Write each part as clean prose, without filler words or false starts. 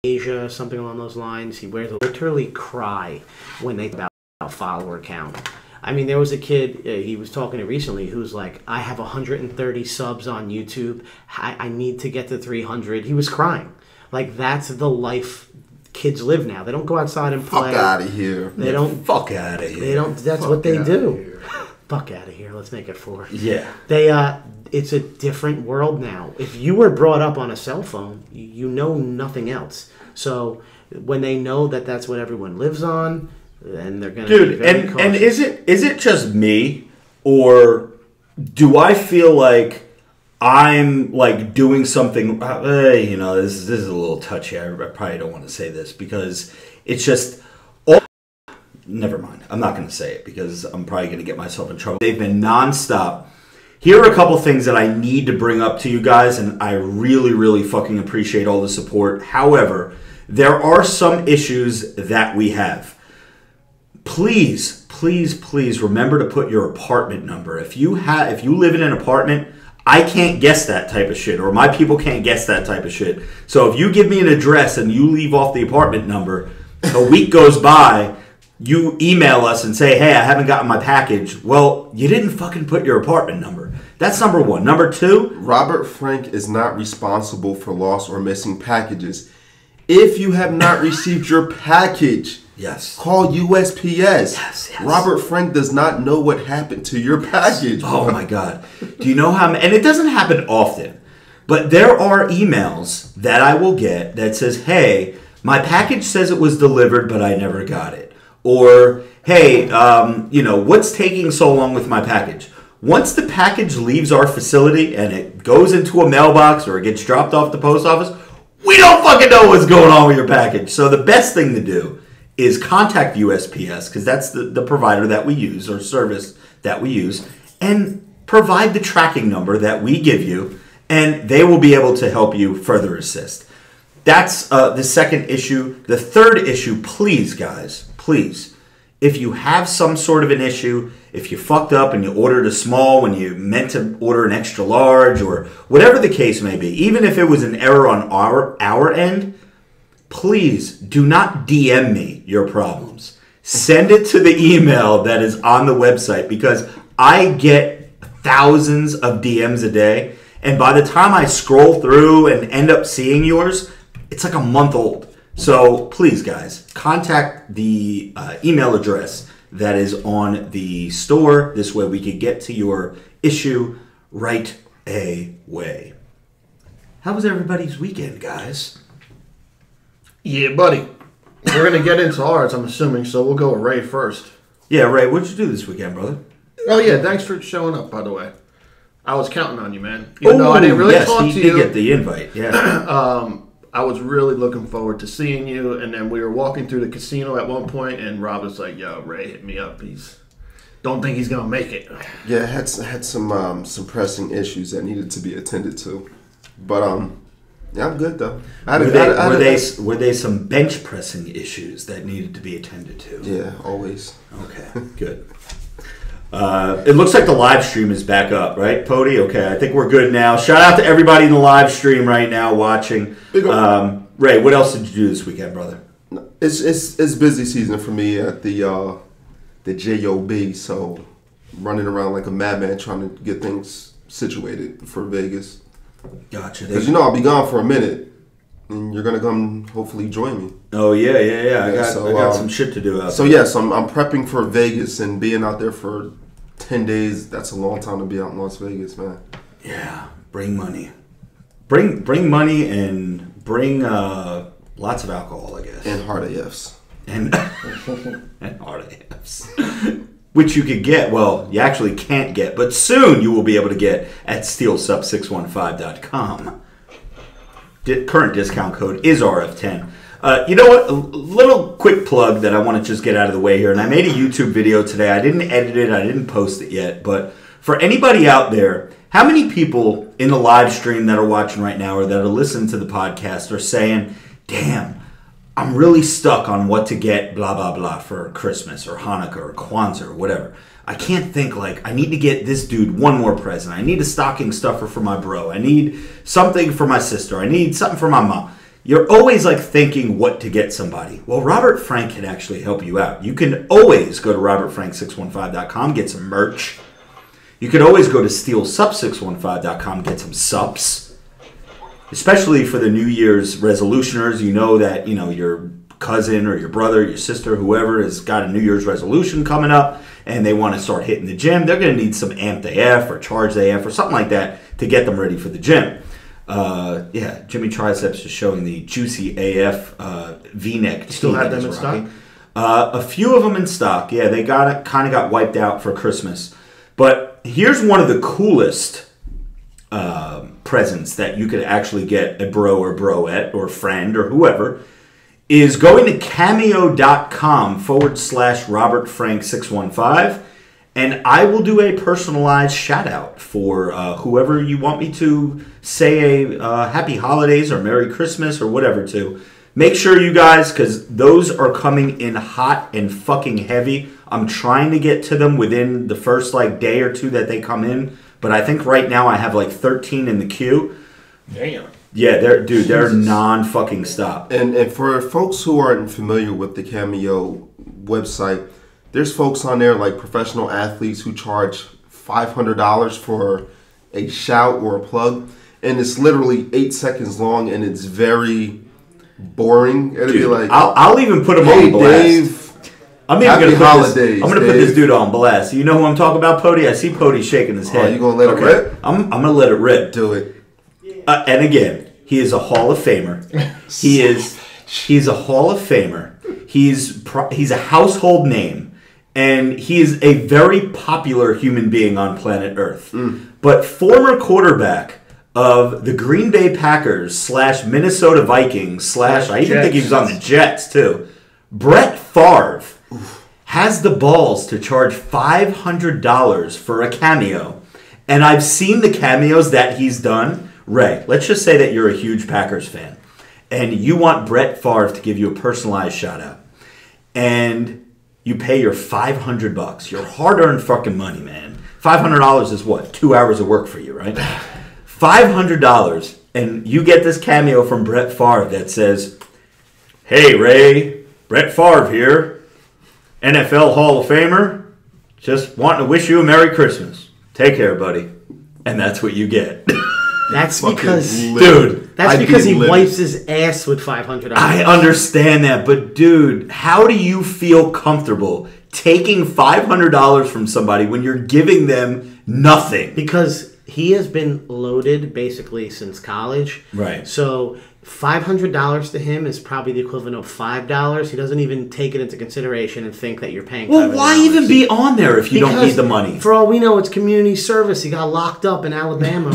Asia, something along those lines. He wears literally cry when they about follower count. I mean, there was a kid, he was talking to recently, who's like, I have 130 subs on YouTube. I need to get to 300. He was crying. Like, that's the life kids live now. They don't go outside and play. Fuck out of here. They don't. Fuck out of here. They don't. That's Fuck what they outta do. here. Fuck out of here. Let's make it 4. Yeah. It's a different world now. If you were brought up on a cell phone, you know nothing else. So when they know that that's what everyone lives on, and they're gonna be very cautious. And is it just me, or do I feel like I'm like doing something? This is a little touchy. I probably don't want to say this because it's just. Never mind. I'm not going to say it because I'm probably going to get myself in trouble. They've been nonstop. Here are a couple things that I need to bring up to you guys, and I really, really fucking appreciate all the support. However, there are some issues that we have. Please, please, please remember to put your apartment number. If you live in an apartment, I can't guess that type of shit, or my people can't guess that type of shit. So if you give me an address and you leave off the apartment number, a week goes by, you email us and say, hey, I haven't gotten my package. Well, you didn't fucking put your apartment number. That's number one. Number two, Robert Frank is not responsible for lost or missing packages. If you have not received your package, yes, call USPS. Yes. Robert Frank does not know what happened to your package. Oh my God. Do you know how, and it doesn't happen often, but there are emails that I will get that says, hey, my package says it was delivered, but I never got it. Or, hey, what's taking so long with my package? Once the package leaves our facility and it goes into a mailbox or it gets dropped off the post office, we don't fucking know what's going on with your package. So the best thing to do is contact USPS, because that's the provider that we use, or service that we use, and provide the tracking number that we give you, and they will be able to help you further assist. That's the second issue. The third issue, please, guys, please, if you have some sort of an issue, if you fucked up and you ordered a small when you meant to order an extra large, or whatever the case may be, even if it was an error on our end, please do not DM me your problems. Send it to the email that is on the website, because I get thousands of DMs a day, and by the time I scroll through and end up seeing yours, it's like a month old. So please, guys, contact the email address that is on the store. This way we can get to your issue right away. How was everybody's weekend, guys? Yeah, buddy. We're going to get into ours, I'm assuming, so we'll go with Ray first. Yeah, Ray, what'd you do this weekend, brother? Oh, yeah, thanks for showing up, by the way. I was counting on you, man. Even though I didn't really talk to you. Yes, he did get the invite, yeah. I was really looking forward to seeing you, and then we were walking through the casino at one point, and Rob was like, yo, Ray hit me up. Don't think he's going to make it. Yeah, I had some pressing issues that needed to be attended to. But, yeah, I'm good, though. Were they some bench pressing issues that needed to be attended to? Yeah, always. Okay, good. It looks like the live stream is back up, right, Pody? Okay, I think we're good now. Shout out to everybody in the live stream right now watching. Ray, what else did you do this weekend, brother? It's busy season for me at the JOB, so running around like a madman trying to get things situated for Vegas. Gotcha. Because I'll be gone for a minute, and you're gonna come hopefully join me. Oh yeah. I got some shit to do out there. So yes, I'm prepping for Vegas, and being out there for 10 days. That's a long time to be out in Las Vegas, man. Yeah, bring money, bring money, and bring lots of alcohol, I guess, and hard AFs, and hard AFs. Which you could get, well, you actually can't get, but soon you will be able to get at steelsup615.com. Current discount code is RF10. You know what? A little quick plug that I want to just get out of the way here. And I made a YouTube video today. I didn't edit it. I didn't post it yet. But for anybody out there, how many people in the live stream that are watching right now or that are listening to the podcast are saying, damn, I'm really stuck on what to get, blah, blah, blah, for Christmas or Hanukkah or Kwanzaa or whatever. I can't think, like, I need to get this dude one more present. I need a stocking stuffer for my bro. I need something for my sister. I need something for my mom. you're always like thinking what to get somebody. Well, Robert Frank can actually help you out. You can always go to robertfrank615.com, get some merch. You could always go to steelsup615.com, get some sups. Especially for the New Year's resolutioners, you know that, your cousin or your brother, your sister, whoever has got a New Year's resolution coming up and they want to start hitting the gym. They're going to need some Amped AF or Charged AF or something like that to get them ready for the gym. Jimmy Triceps is showing the Juicy AF V-neck. Still have them in stock? A few of them in stock. Yeah, they kind of got wiped out for Christmas. But here's one of the coolest presents that you could actually get a bro or broette or friend or whoever is going to cameo.com/RobertFrank615, and I will do a personalized shout out for whoever you want me to say a happy holidays or Merry Christmas or whatever to. Make sure you guys, because those are coming in hot and fucking heavy. I'm trying to get to them within the first day or two that they come in, but I think right now I have 13 in the queue. Damn. Yeah, they're non-fucking stop. And for folks who aren't familiar with the Cameo website, there's folks on there like professional athletes who charge $500 for a shout or a plug, and it's literally 8 seconds long, and it's very boring. It'll be like, I'll even put him hey, on blast. Dave, I'm even happy gonna holidays. I'm gonna put this dude on blast. You know who I'm talking about, Pody? I see Pody shaking his head. You gonna let it rip? I'm gonna let it rip. Do it. And again, he is a Hall of Famer. He's a Hall of Famer. He's a household name, and he is a very popular human being on planet Earth. But former quarterback of the Green Bay Packers / Minnesota Vikings / I even think he was on the Jets too. Brett Favre has the balls to charge $500 for a cameo, and I've seen the cameos that he's done. Ray, let's just say that you're a huge Packers fan, and you want Brett Favre to give you a personalized shout-out, and you pay your $500, your hard-earned fucking money, man. $500 is what? 2 hours of work for you, right? $500, and you get this cameo from Brett Favre that says, "Hey, Ray, Brett Favre here, NFL Hall of Famer, just wanting to wish you a Merry Christmas. Take care, buddy." And that's what you get. That's because, dude, that's because he wipes his ass with $500. I understand that, but dude, how do you feel comfortable taking $500 from somebody when you're giving them nothing? Because he has been loaded basically since college. Right. So $500 to him is probably the equivalent of $5. He doesn't even take it into consideration and think that you're paying $500. Well, why even be on there if you don't need the money? For all we know, it's community service. He got locked up in Alabama.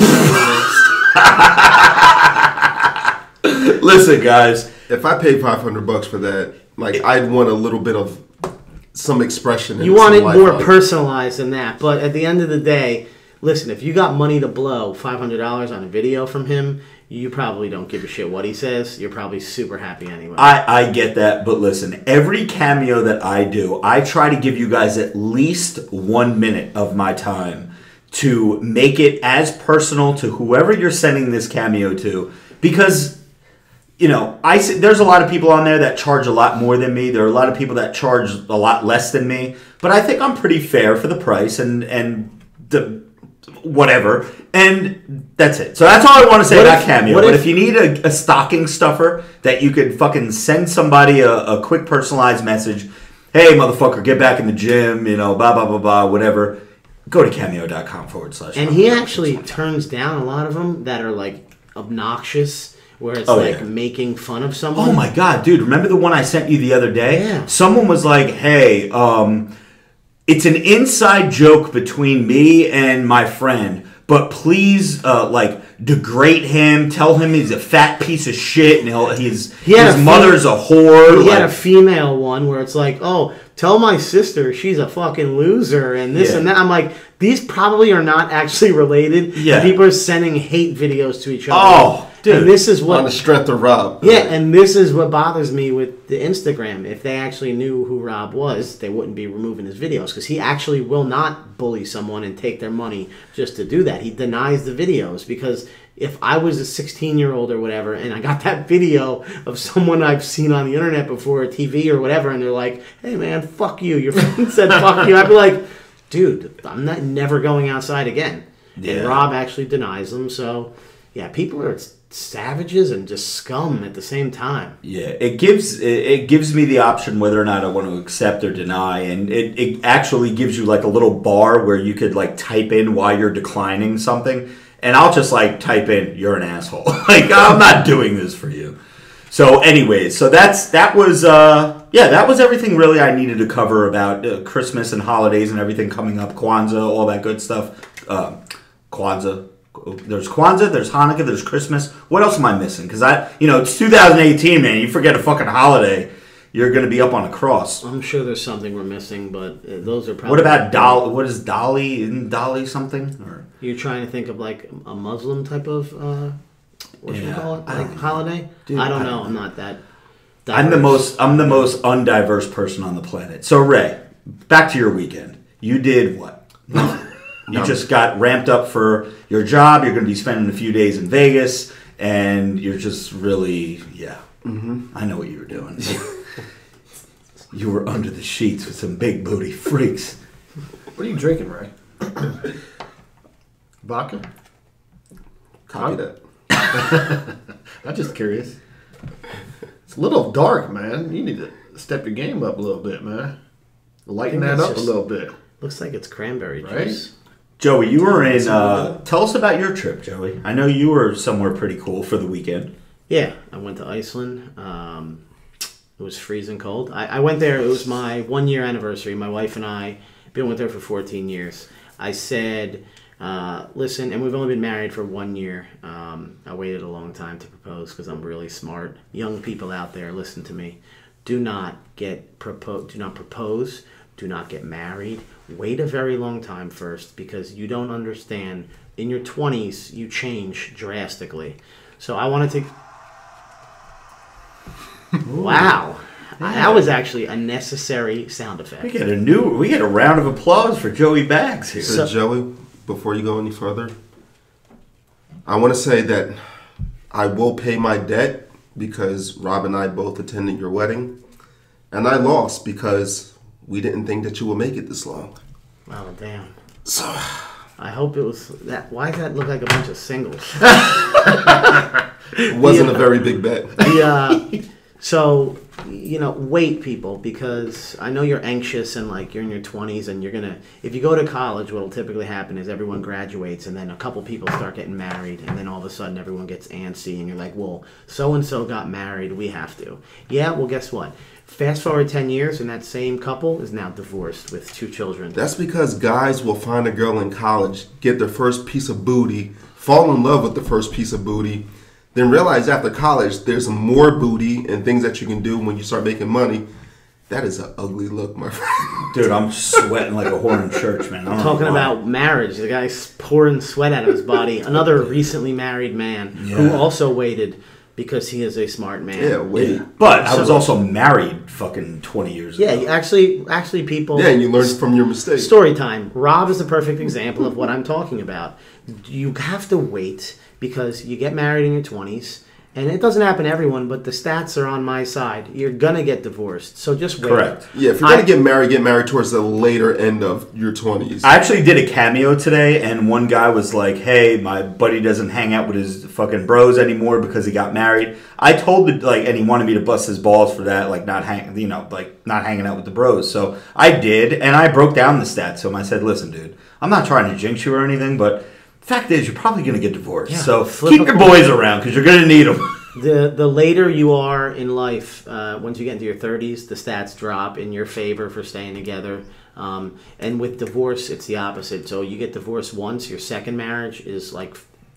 Listen, guys. If I paid $500 for that, I'd want a little bit of some expression. You want it more personalized than that. But at the end of the day, listen, if you got money to blow, $500 on a video from him, you probably don't give a shit what he says. You're probably super happy anyway. I get that, but listen, every cameo that I do, I try to give you guys at least 1 minute of my time to make it as personal to whoever you're sending this cameo to. Because, there's a lot of people on there that charge a lot more than me. There are a lot of people that charge a lot less than me. But I think I'm pretty fair for the price and the whatever. And that's it. So that's all I want to say about cameo. But if you need a stocking stuffer that you could fucking send somebody a quick personalized message, "Hey, motherfucker, get back in the gym, blah, blah, blah, blah, whatever," go to cameo.com / And he actually turns down a lot of them that are obnoxious, where it's making fun of someone. Oh my God, dude. Remember the one I sent you the other day? Yeah. Someone was like, "Hey, it's an inside joke between me and my friend, but please, degrade him, tell him he's a fat piece of shit, and his mother's a whore." He had a female one where it's like, "Oh, tell my sister she's a fucking loser," and this and that. I'm like, these probably are not actually related. Yeah. People are sending hate videos to each other. Oh, dude. And this is what... on the strength of Rob. Yeah, and this is what bothers me with the Instagram. If they actually knew who Rob was, they wouldn't be removing his videos, because he actually will not bully someone and take their money just to do that. He denies the videos because if I was a 16-year-old or whatever, and I got that video of someone I've seen on the internet before, or TV or whatever, and they're like, "Hey man, fuck you," your friend said "fuck you," I'd be like, "Dude, I'm never going outside again." Yeah. And Rob actually denies them. So, yeah, people are savages and just scum at the same time. Yeah, it gives me the option whether or not I want to accept or deny, and it actually gives you like a little bar where you could like type in why you're declining something. And I'll just like type in, "You're an asshole." Like, I'm not doing this for you. So anyways, so that was everything really I needed to cover about Christmas and holidays and everything coming up, Kwanzaa, all that good stuff. Kwanzaa. There's Kwanzaa, there's Hanukkah, there's Christmas. What else am I missing? Because it's 2018, man. You forget a fucking holiday, you're going to be up on a cross. I'm sure there's something we're missing, but those are probably... What about Dolly? What is Dolly? Isn't Dolly something? Or... You're trying to think of like a Muslim type of what should we call it? Like holiday? Dude, I don't know. I'm not that diverse. I'm the most undiverse person on the planet. So Ray, back to your weekend. You did what? You just got ramped up for your job. You're going to be spending a few days in Vegas, and you're just really I know what you were doing. You were under the sheets with some big booty freaks. What are you drinking, Ray? Vodka? Copy that. I'm just curious. It's a little dark, man. You need to step your game up a little bit, man. Lighten that up a little bit. Looks like it's cranberry juice. Right? Joey, you were in... tell us about your trip, Joey. I know you were somewhere pretty cool for the weekend. Yeah, I went to Iceland. It was freezing cold. I went there. It was my 1-year anniversary. My wife and I went there for 14 years. I said... listen, and we've only been married for 1 year. I waited a long time to propose because I'm really smart. Young people out there, listen to me. Do not propose. Do not get married. Wait a very long time first because you don't understand. In your 20s, you change drastically. So I wanted to... Wow. Yeah. That was actually a necessary sound effect. We get a round of applause for Joey Bags here. So Joey, before you go any further, I want to say that I will pay my debt because Rob and I both attended your wedding, and I lost because we didn't think that you would make it this long. Oh, damn. So I hope it was that. Why does that look like a bunch of singles? It wasn't a very big bet. So, wait, people, because I know you're anxious and, like, you're in your 20s and you're going to... If you go to college, what will typically happen is everyone graduates and then a couple people start getting married and then all of a sudden everyone gets antsy and you're like, well, so-and-so got married, we have to. Yeah, well, guess what? Fast forward 10 years and that same couple is now divorced with 2 children. That's because guys will find a girl in college, get their first piece of booty, fall in love with the first piece of booty, then realize after college there's more booty and things that you can do when you start making money. That is an ugly look, my friend. Dude, I'm sweating like a whore in church, man. Talking about marriage, the guy's pouring sweat out of his body. Another recently married man who also waited because he is a smart man. Yeah, wait. Yeah. But I was also married fucking 20 years ago. Yeah, actually people... Yeah, and you learn from your mistakes. Story time. Rob is the perfect example of what I'm talking about. You have to wait because you get married in your 20s, and it doesn't happen to everyone, but the stats are on my side. You're going to get divorced, so just wait. Correct. Yeah, if you're going to get married towards the later end of your 20s. I actually did a cameo today, and one guy was like, hey, my buddy doesn't hang out with his fucking bros anymore because he got married. I told it, and he wanted me to bust his balls for that, not hanging out with the bros. So I did, and I broke down the stats to him. I said, listen, dude, I'm not trying to jinx you or anything, but fact is, you're probably going to get divorced. Yeah, so keep your boys around because you're going to need them. The later you are in life, once you get into your 30s, the stats drop in your favor for staying together. And with divorce, it's the opposite. So you get divorced once, your second marriage is like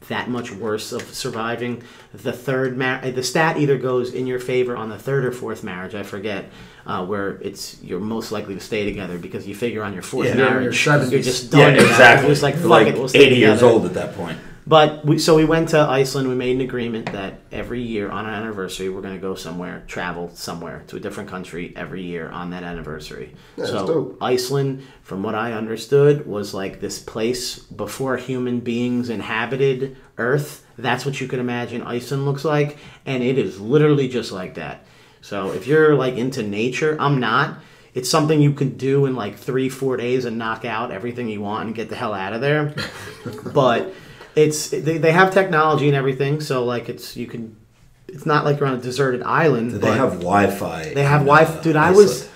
that much worse of surviving. The the stat either goes in your favor on the third or fourth marriage, I forget, where you're most likely to stay together because you figure on your fourth marriage, you're just done. Yeah, exactly. It's like, fuck it, we'll stay 80 years together. old at that point. But we went to Iceland. We made an agreement that every year on our anniversary, we're going to go somewhere, travel somewhere to a different country every year on that anniversary. That's so dope. Iceland, from what I understood, was like this place before human beings inhabited Earth. That's what you could imagine Iceland looks like, and it is literally just like that. So if you're like into nature, I'm not. It's something you can do in like 3-4 days and knock out everything you want and get the hell out of there. But they have technology and everything, so like it's not like you're on a deserted island. They have Wi-Fi. They have Wi-Fi. Dude, I was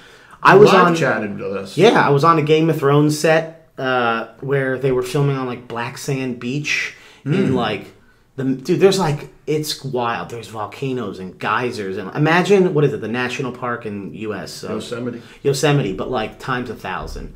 Live on chatted with us. Yeah, I was on a Game of Thrones set where they were filming on like Black Sand Beach in like there's like, it's wild. There's volcanoes and geysers and imagine, what is it, the national park in U.S. Yosemite, but like times 1,000.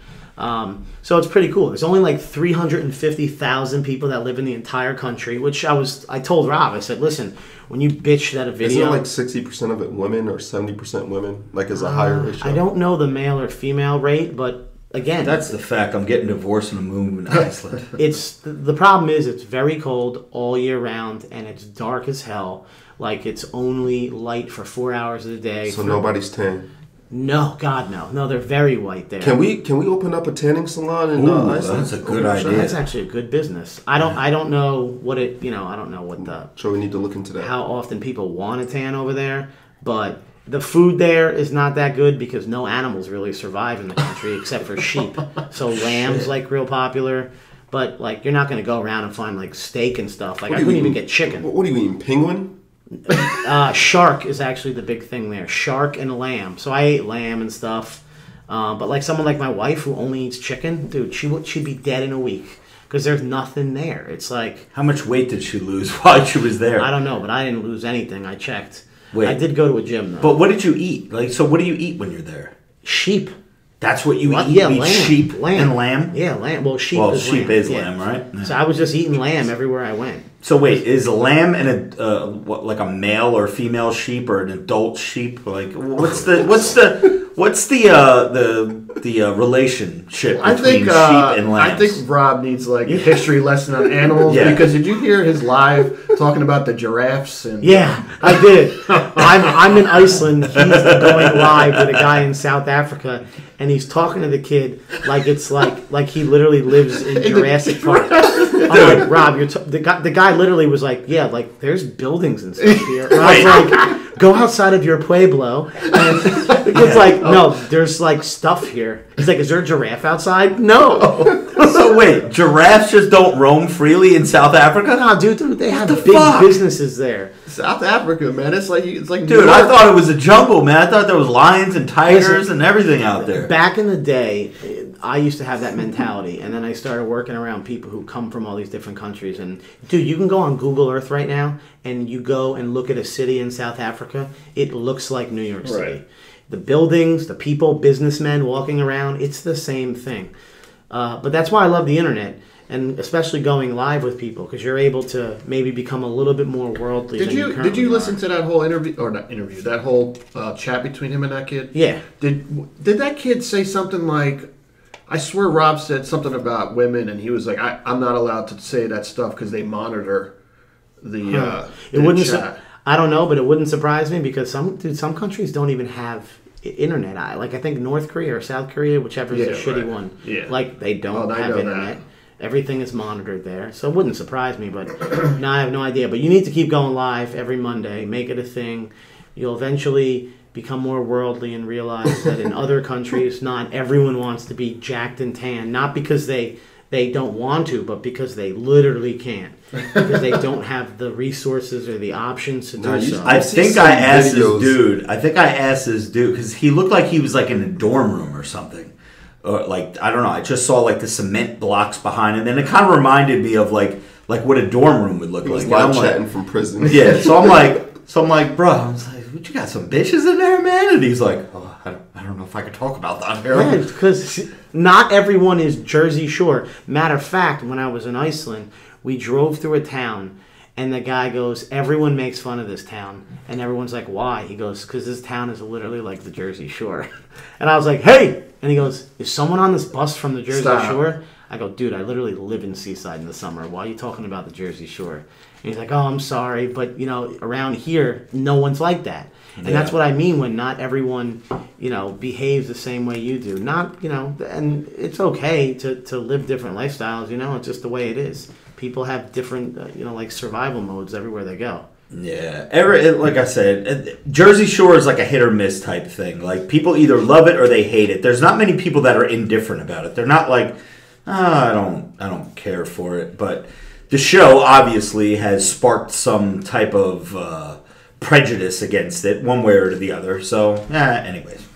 So it's pretty cool. There's only like 350,000 people that live in the entire country, which I told Rob, I said, listen, when you bitched at a video, isn't it like 60% of it women or 70% women? Like, is a higher ratio? I don't know the male or female rate, but again, that's the fact. I'm getting divorced and I'm moving to Iceland. The problem is it's very cold all year round and it's dark as hell. Like, it's only light for 4 hours of the day. So nobody's tan. No, God, no. No, they're very white there. Can we open up a tanning salon in Iceland? That's a good idea. That's actually a good business. I don't know what it, I don't know what the... So we need to look into that. How often people want a tan over there, but the food there is not that good because no animals really survive in the country except for sheep. So lamb's like real popular, but like you're not going to go around and find like steak and stuff. Like I couldn't even get chicken. What do you mean, penguin? Shark is actually the big thing there. Shark and lamb. So I ate lamb and stuff. But like someone like my wife who only eats chicken, dude, she'd be dead in a week because there's nothing there. It's like... How much weight did she lose while she was there? I don't know, but I didn't lose anything. I checked. Wait. I did go to a gym though. But what did you eat? Like, so what do you eat when you're there? Sheep. That's what you eat? Yeah, you eat lamb. sheep Lamb. and lamb? Yeah, lamb. Well, sheep is lamb. lamb, right? Yeah. So I was just eating lamb everywhere I went. So wait, is a lamb and like a male or female sheep or an adult sheep? Like, what's the relationship between sheep and lambs? I think Rob needs like a history lesson on animals because did you hear his live talking about the giraffes? And yeah, I did. I'm in Iceland. He's going live with a guy in South Africa, and he's talking to the kid like it's like he literally lives in Jurassic Park. I'm like, Rob, the guy literally was like, yeah, like there's buildings and stuff here. And I was like, go outside of your pueblo. And the kid's like, no, there's like stuff here. He's like, is there a giraffe outside? No. So wait, giraffes just don't roam freely in South Africa? No, dude, they have big businesses there. South Africa, man, it's like dude, I thought it was a jungle, man. I thought there was lions and tigers and everything out there. Back in the day, I used to have that mentality, and then I started working around people who come from all these different countries. And dude, you can go on Google Earth right now, and you go and look at a city in South Africa. It looks like New York City. Right. The buildings, the people, businessmen walking around, it's the same thing. But that's why I love the internet, and especially going live with people, because you're able to maybe become a little bit more worldly. Did you listen to that whole interview, or not interview, that whole chat between him and that kid? Yeah. Did that kid say something like, I swear Rob said something about women, and he was like, I'm not allowed to say that stuff because they monitor the chat. I don't know, but it wouldn't surprise me because some countries don't even have internet. I think North Korea or South Korea, whichever is the shitty one. Yeah. Like they don't have internet. That. Everything is monitored there, so it wouldn't surprise me. But no, I have no idea. But you need to keep going live every Monday. Make it a thing. You'll eventually become more worldly and realize that in other countries, not everyone wants to be jacked and tan. Not because they don't want to, but because they literally can't. Because they don't have the resources or the options to do so. I think I asked this dude because he looked like he was like in a dorm room or something. Or like, I don't know. I just saw like the cement blocks behind him, and it kind of reminded me of like what a dorm room would look like. He was chatting from prison. Yeah. So I'm like, bro. I was like, what, you got some bitches in there, man? And he's like, oh, I don't know if I could talk about that here. Yeah, because not everyone is Jersey Shore. Matter of fact, when I was in Iceland, we drove through a town, and the guy goes, everyone makes fun of this town. And everyone's like, why? He goes, because this town is literally like the Jersey Shore. And I was like, hey! And he goes, is someone on this bus from the Jersey Shore? I go, dude, I literally live in Seaside in the summer. Why are you talking about the Jersey Shore? And he's like, oh, I'm sorry, but, you know, around here, no one's like that. And that's what I mean when not everyone, you know, behaves the same way you do. Not, you know, and it's okay to live different lifestyles, you know, it's just the way it is. People have different, you know, like survival modes everywhere they go. Yeah, like I said, Jersey Shore is like a hit or miss type thing. Like, people either love it or they hate it. There's not many people that are indifferent about it. They're not like, I don't care for it. But the show obviously has sparked some type of prejudice against it, one way or the other. So, anyways.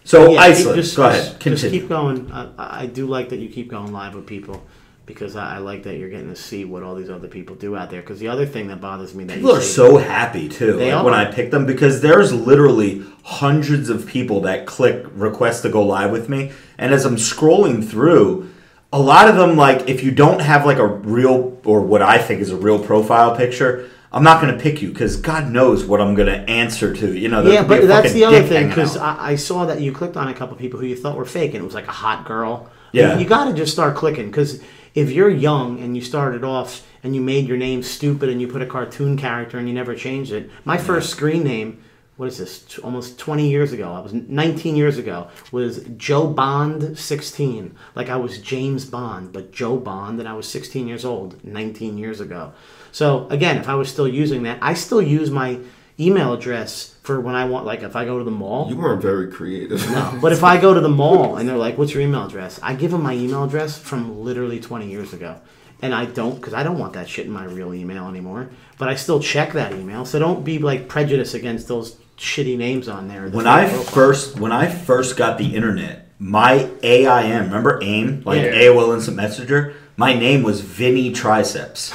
So, yeah, Iceland, go ahead, continue. Just keep going. I do like that you keep going live with people, because I like that you're getting to see what all these other people do out there. Because the other thing that bothers me... People are so happy, too, when I pick them, because there's literally hundreds of people that click request to go live with me. And as I'm scrolling through, a lot of them, like, if you don't have, like, a real, or what I think is a real profile picture... I'm not going to pick you because God knows what I'm going to answer to. You know, yeah, but that's the other thing, because I saw that you clicked on a couple people who you thought were fake, and it was like a hot girl. Yeah. You got to just start clicking, because if you're young and you started off and you made your name stupid and you put a cartoon character and you never changed it. My first screen name, what is this, almost 20 years ago, I was 19 years ago, was Joe Bond 16. Like I was James Bond, but Joe Bond, and I was 16 years old 19 years ago. So, again, if I was still using that, I still use my email address for when I want, like, if I go to the mall. You weren't very creative. No, but if I go to the mall and they're like, what's your email address? I give them my email address from literally 20 years ago. And I don't, because I don't want that shit in my real email anymore. But I still check that email, so don't be, like, prejudiced against those shitty names on there. When I first got the internet, my AIM, remember AIM? Like AOL Instant Messenger? My name was Vinny Triceps.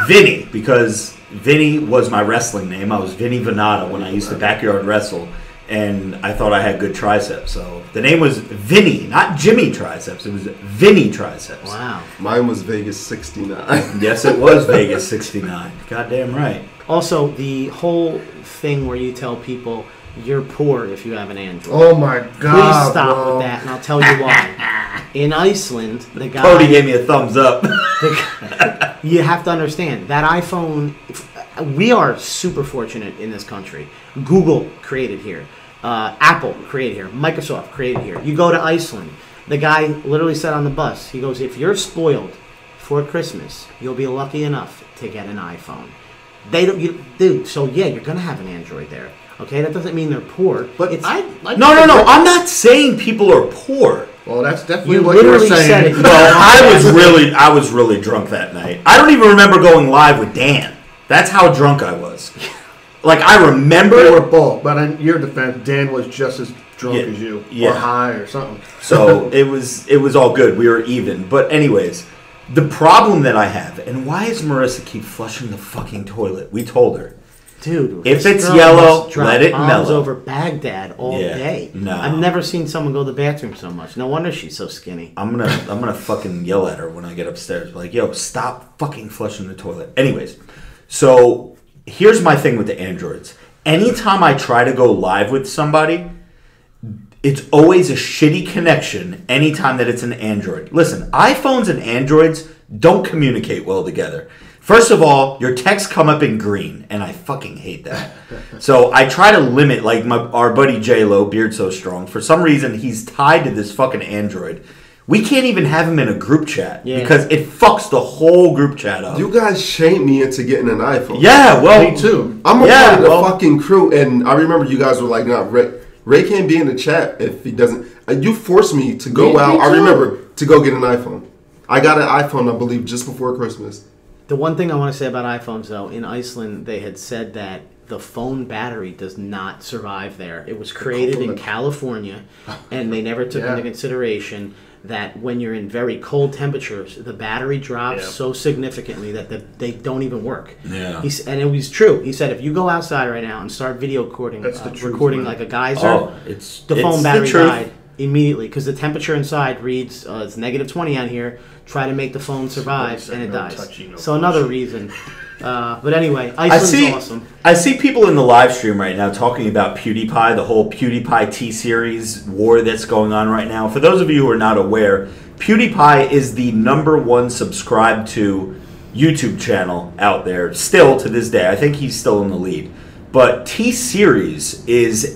Vinny, because Vinny was my wrestling name. I was Vinny Venata when I used to backyard wrestle, and I thought I had good triceps. So the name was Vinny, not Jimmy Triceps. It was Vinny Triceps. Wow. Mine was Vegas 69. Yes, it was Vegas 69. Goddamn right. Also, the whole thing where you tell people you're poor if you have an Android. Oh my God! Please stop bro. with that, and I'll tell you why. In Iceland, the guy... Cody gave me a thumbs up. You have to understand, that iPhone... We are super fortunate in this country. Google created here. Apple created here. Microsoft created here. You go to Iceland. The guy literally said on the bus, he goes, if you're spoiled for Christmas, you'll be lucky enough to get an iPhone. They don't... dude, so yeah, you're going to have an Android there. Okay, that doesn't mean they're poor. But it's, no. I'm not saying people are poor. Well, that's definitely You what you were literally saying. said it. Well, I was really drunk that night. I don't even remember going live with Dan. That's how drunk I was. Like, I remember... They were both, but in your defense, Dan was just as drunk as you. Yeah. Or high or something. So, it was all good. We were even. But anyways, the problem that I have, and why does Marissa keep flushing the fucking toilet? We told her. Dude, if this it's girl yellow, must drop let it bombs mellow. over Baghdad all day. No. I've never seen someone go to the bathroom so much. No wonder she's so skinny. I'm gonna fucking yell at her when I get upstairs. Like, yo, stop fucking flushing the toilet. Anyways, so here's my thing with the Androids. Anytime I try to go live with somebody, it's always a shitty connection anytime that it's an Android. Listen, iPhones and Androids don't communicate well together. First of all, your texts come up in green, and I fucking hate that. So I try to limit, like our buddy J-Lo, Beard So Strong. For some reason, he's tied to this fucking Android. We can't even have him in a group chat because it fucks the whole group chat up. You guys shamed me into getting an iPhone. Yeah, well... Me too. I'm a part of the fucking crew, and I remember you guys were like, no, Ray can't be in the chat if he doesn't... You forced me to go out, I remember, to go get an iPhone. I got an iPhone, I believe, just before Christmas. The one thing I want to say about iPhones, though, in Iceland, they had said that the phone battery does not survive there. It was created in California, and they never took into consideration that when you're in very cold temperatures, the battery drops so significantly that they don't even work. Yeah. And it was true. He said, if you go outside right now and start video recording, like a geyser, the phone battery died. immediately because the temperature inside reads it's -20 out here. Try to make the phone survive, and it dies. So another reason. But anyway, Iceland's awesome. I see people in the live stream right now talking about PewDiePie, the whole PewDiePie T-Series war that's going on right now. For those of you who are not aware, PewDiePie is the #1 subscribed to YouTube channel out there, still to this day. I think he's still in the lead. But T-Series is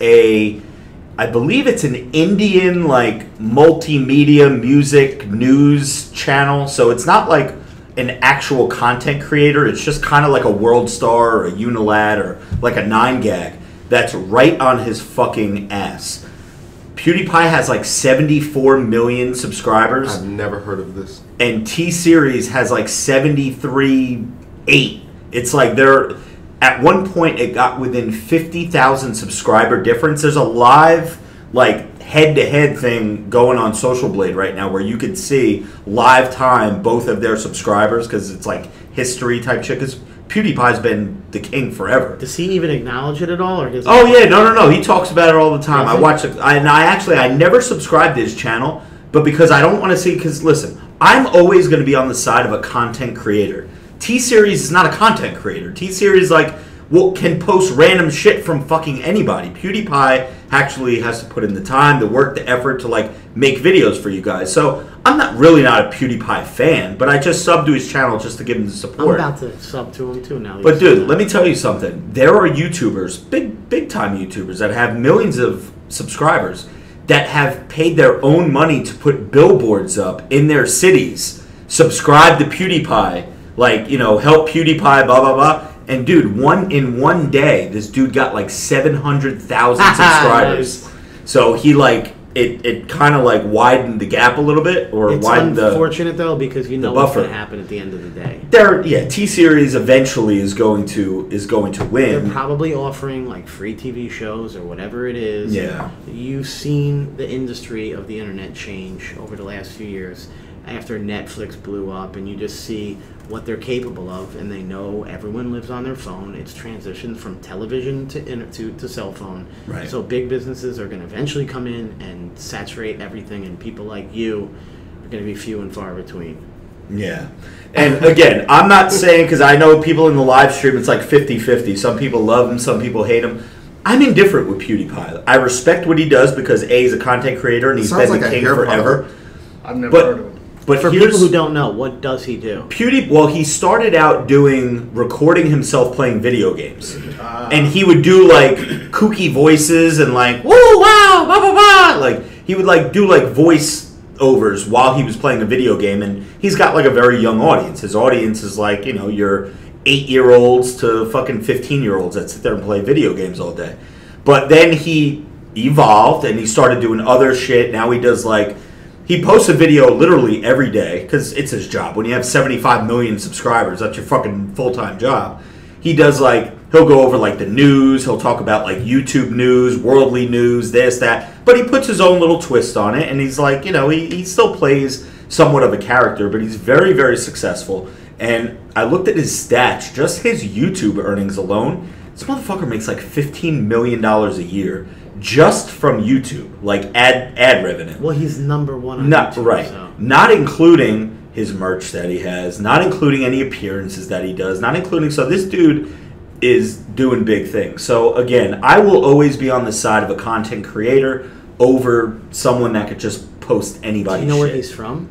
I believe it's an Indian, like, multimedia music news channel. So it's not like an actual content creator. It's just kind of like a World Star or a Unilad or like a 9gag that's right on his fucking ass. PewDiePie has like 74 million subscribers. I've never heard of this. And T-Series has like 73.8. It's like they're... At one point, it got within 50,000 subscriber difference. There's a live, like, head-to-head thing going on Social Blade right now where you can see live time both of their subscribers because it's like history type shit. Because PewDiePie's been the king forever. Does he even acknowledge it at all? Or oh yeah, no. He talks about it all the time. I watch it, and I never subscribed to his channel, but because I don't want to see. Because listen, I'm always going to be on the side of a content creator. T-Series is not a content creator. T-Series can post random shit from fucking anybody. PewDiePie actually has to put in the time, the work, the effort to like make videos for you guys. So I'm not a PewDiePie fan, but I just sub to his channel just to give him the support. I'm about to sub to him too now. But dude, let me tell you something. There are YouTubers, big time YouTubers that have millions of subscribers that have paid their own money to put billboards up in their cities. Subscribe to PewDiePie. Like, help PewDiePie, blah, blah, blah. And, dude, in one day, this dude got, like, 700,000 subscribers. Nice. So he, it kind of, widened the gap a little bit. Or widened the... It's unfortunate, though, because you know what's going to happen at the end of the day. T-Series eventually is going to win. They're probably offering, free TV shows or whatever it is. Yeah. You've seen the industry of the internet change over the last few years after Netflix blew up, and you just see what they're capable of, and they know everyone lives on their phone. It's transitioned from television to cell phone. Right. So big businesses are going to eventually come in and saturate everything, and people like you are going to be few and far between. Yeah. And again, I'm not saying, because I know people in the live stream, it's like 50-50. Some people love him, some people hate him. I'm indifferent with PewDiePie. I respect what he does because A, he's a content creator, and he's been the king forever. I've never heard of him. But for people who don't know, what does he do? He started out recording himself playing video games. And he would do, kooky voices and, whoa, wow, blah, blah, blah. He would, do, voice overs while he was playing a video game. And he's got, a very young audience. His audience is, your 8-year-olds to fucking 15-year-olds that sit there and play video games all day. But then he evolved and he started doing other shit. Now he does, he posts a video literally every day because it's his job. When you have 75 million subscribers, that's your fucking full-time job. He does he'll go over the news. He'll talk about YouTube news, worldly news, this, that. But he puts his own little twist on it. And he's he still plays somewhat of a character, but he's very, very successful. And I looked at his stats, just his YouTube earnings alone. This motherfucker makes $15 million a year. Just from YouTube, ad revenue. Well, he's #1 on YouTube. Right. So. Not including his merch that he has, not including any appearances that he does, not including... So this dude is doing big things. So again, I will always be on the side of a content creator over someone that could just post anybody's shit. Do you know where he's from?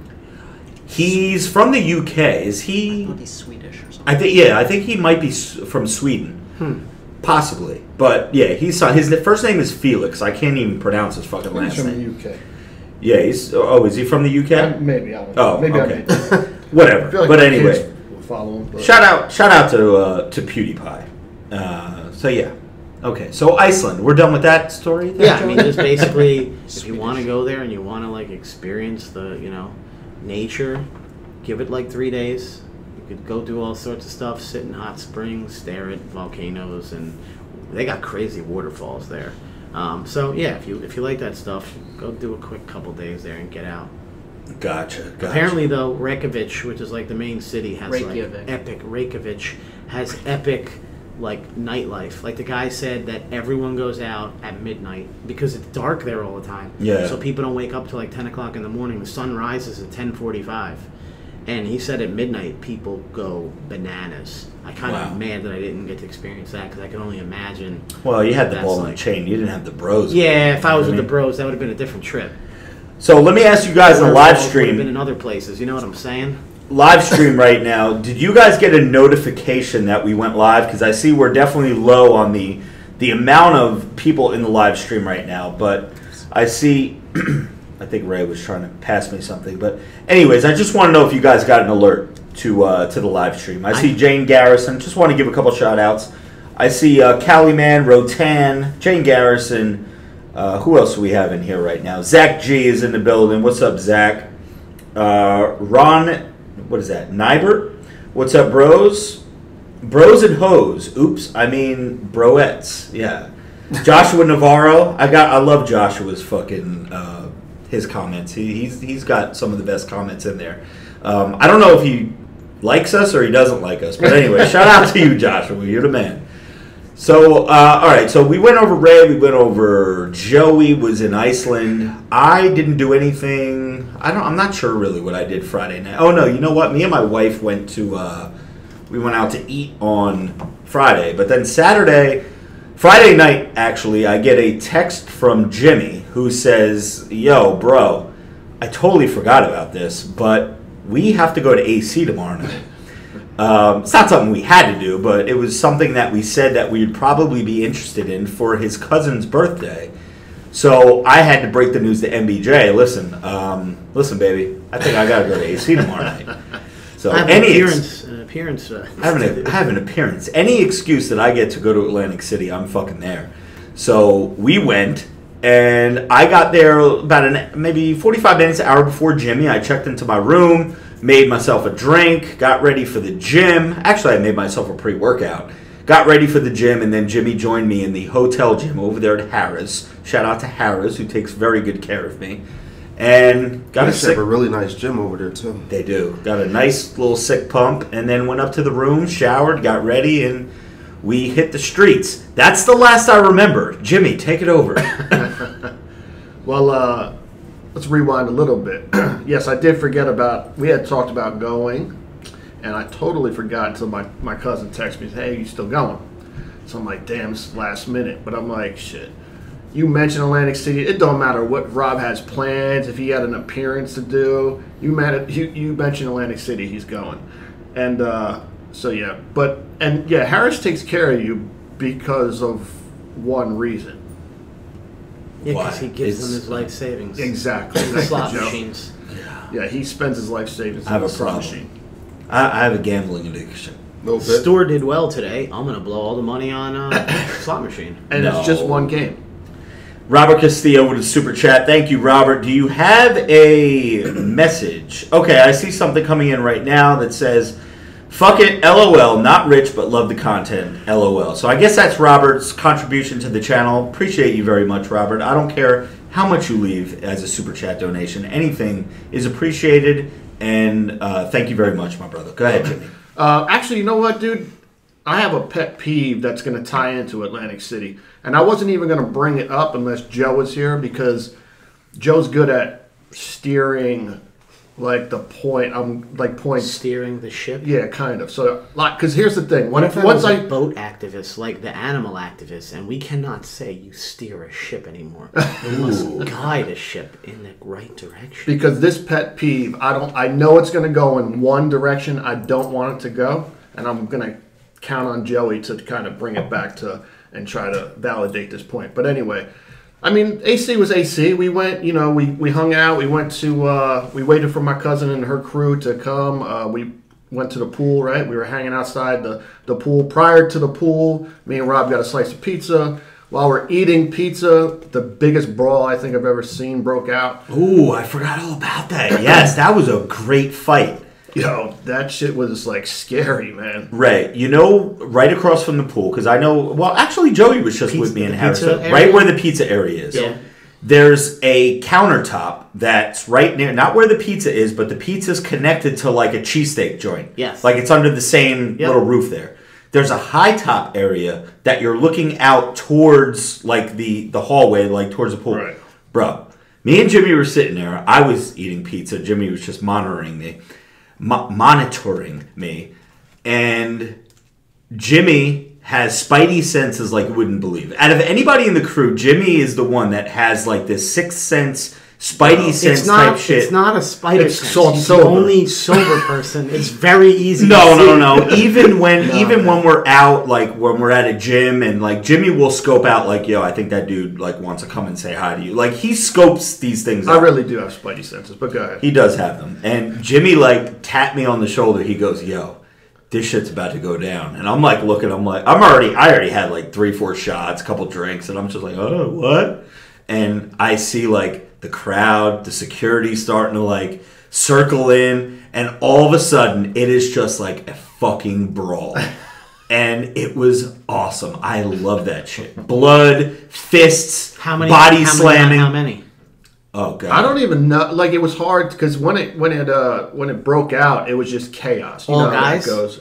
He's from the UK. Is he... I thought he's Swedish or something. I think he might be from Sweden. Possibly. But, yeah, his first name is Felix. I can't even pronounce his fucking last name. He's from the UK. Yeah, is he from the UK? Maybe, I don't know. Oh, maybe okay. Whatever. But anyway. We'll follow him. Shout out to PewDiePie. So, yeah. Okay, so Iceland. We're done with that story? Yeah, I mean, just basically, if you want to go there and you want to, experience the, nature, give it, 3 days. You could go do all sorts of stuff, sit in hot springs, stare at volcanoes, and they got crazy waterfalls there. So yeah, if you like that stuff, go do a quick couple days there and get out. Gotcha. Apparently, though, Reykjavik, which is the main city, has Reykjavik. Reykjavik has epic like nightlife. Like the guy said that everyone goes out at midnight because it's dark there all the time. Yeah. So people don't wake up till like 10 o'clock in the morning. The sun rises at 10:45. And he said at midnight people go bananas. I kind of mad that I didn't get to experience that because I can only imagine. Well, you had the that's ball and like. chain. You didn't have the bros. Yeah, if I was with the bros, that would have been a different trip. So let me ask you guys in the live Would have stream. been in other places. You know what I'm saying? Live stream right now. Did you guys get a notification that we went live? Because I see we're definitely low on the amount of people in the live stream right now. But I see. I think Ray was trying to pass me something. But anyways, I just want to know if you guys got an alert to the live stream. I see Jane Garrison. Just want to give a couple shout outs. I see Cali Man, Rotan, Jane Garrison. Who else do we have in here right now? Zach G is in the building. What's up, Zach? Ron, what is that? Nybert? What's up, bros? Bros and hoes. Oops, I mean broettes. Yeah. Joshua Navarro. I love Joshua's fucking his comments. He's got some of the best comments in there. I don't know if he likes us or he doesn't like us, but anyway, shout out to you, Joshua. You're the man. So, all right. So we went over Ray. We went over Joey was in Iceland. I didn't do anything. I'm not sure really what I did Friday night. Oh no, you know what? Me and my wife went to. We went out to eat on Friday, but then Friday night actually, I get a text from Jimmy who says, "Yo, bro, I totally forgot about this, but we have to go to AC tomorrow night." It's not something we had to do, but it was something that we said that we would probably be interested in for his cousin's birthday. So I had to break the news to MBJ. Listen, baby, I think I got to go to AC tomorrow night. So I have an appearance. I have an appearance. Any excuse that I get to go to Atlantic City, I'm fucking there. So we went, and I got there about maybe 45 minutes, an hour before Jimmy. I checked into my room, made myself a drink, got ready for the gym. Actually, I made myself a pre-workout. Got ready for the gym, and then Jimmy joined me in the hotel gym over there at Harrah's. Shout out to Harrah's, who takes very good care of me. And got a really nice gym over there too. They do. Got a nice little sick pump, and then went up to the room, showered, got ready, and we hit the streets. That's the last I remember. Jimmy, take it over. Well, let's rewind a little bit. Yes, I did forget we had talked about going, and I totally forgot until my cousin texted me, "Hey, you still going?" So I'm like, damn, this is last minute. But I'm like, shit. You mentioned Atlantic City. It don't matter what Rob has plans. If he had an appearance to do, you mentioned Atlantic City. He's going, and so yeah. Harris takes care of you because of one reason. Yeah, because he gives them his life savings. Exactly. The slot machines. Yeah, he spends his life savings. I have on a the slot problem. machine. I have a gambling addiction. No bit. Store did well today. I'm gonna blow all the money on slot machine. And it's just one game. Robert Castillo with a super chat. Thank you, Robert. Do you have a message? Okay, I see something coming in right now that says, "Fuck it, LOL, not rich but love the content, LOL." So I guess that's Robert's contribution to the channel. Appreciate you very much, Robert. I don't care how much you leave as a super chat donation. Anything is appreciated, and thank you very much, my brother. Go ahead, Jimmy. Actually, you know what, dude? I have a pet peeve that's going to tie into Atlantic City. And I wasn't even going to bring it up unless Joe was here because Joe's good at steering, like, the point. I'm, like, points. Steering the ship? Yeah, kind of. So, like, because here's the thing. What if I was a boat activist, like the animal activist, and we cannot say you steer a ship anymore. You must guide a ship in the right direction. Because this pet peeve, I know it's going to go in one direction. I don't want it to go. And I'm going to count on Joey to kind of bring it back to and try to validate this point. But anyway, I mean, AC was AC. We went, we hung out. We went to, we waited for my cousin and her crew to come. We went to the pool, right? We were hanging outside the pool. Prior to the pool, me and Rob got a slice of pizza. While we're eating pizza, the biggest brawl I think I've ever seen broke out. Ooh, I forgot all about that. Yes, that was a great fight. Yo, that shit was, like, scary, man. Right. Right across from the pool, because I know... Well, actually, Joey was just with me in Harrison. Right where the pizza area is. Yeah. There's a countertop that's right near... Not where the pizza is, but the pizza's connected to, like, a cheesesteak joint. Yes. Like, it's under the same little roof there. There's a high top area that you're looking out towards, like the hallway, like towards the pool. Right. Bro, me and Jimmy were sitting there. I was eating pizza. Jimmy was just monitoring me. And Jimmy has spidey senses like you wouldn't believe. Out of anybody in the crew, Jimmy is the one that has like this sixth sense, spidey sense type shit. It's not a spider It's sense. so He's sober. the only sober person. It's very easy. No. Even when we're out, like when we're at a gym, and like Jimmy will scope out, like, yo, I think that dude like wants to come and say hi to you. Like he scopes these things out. I really do have spidey senses, but go ahead. He does have them. And Jimmy like tapped me on the shoulder. He goes, yo, this shit's about to go down. And I'm like looking, I already had like 3-4 shots, a couple drinks, and I'm just like, oh, what? And I see like the crowd, the security starting to like circle in, and all of a sudden it is just like a fucking brawl. And it was awesome. I love that shit. Blood, fists, body slamming. How many? Oh god. I don't even know. Like it was hard because when it broke out, it was just chaos. You All know how guys? that goes.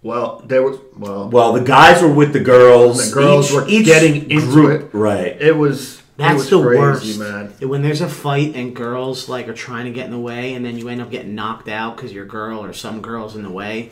Well, there was Well, the guys were with the girls. The girls were getting into group, it. Right. It was. That's it was the crazy, worst, man. When there's a fight and girls like are trying to get in the way, and then you end up getting knocked out because your girl or some girls in the way.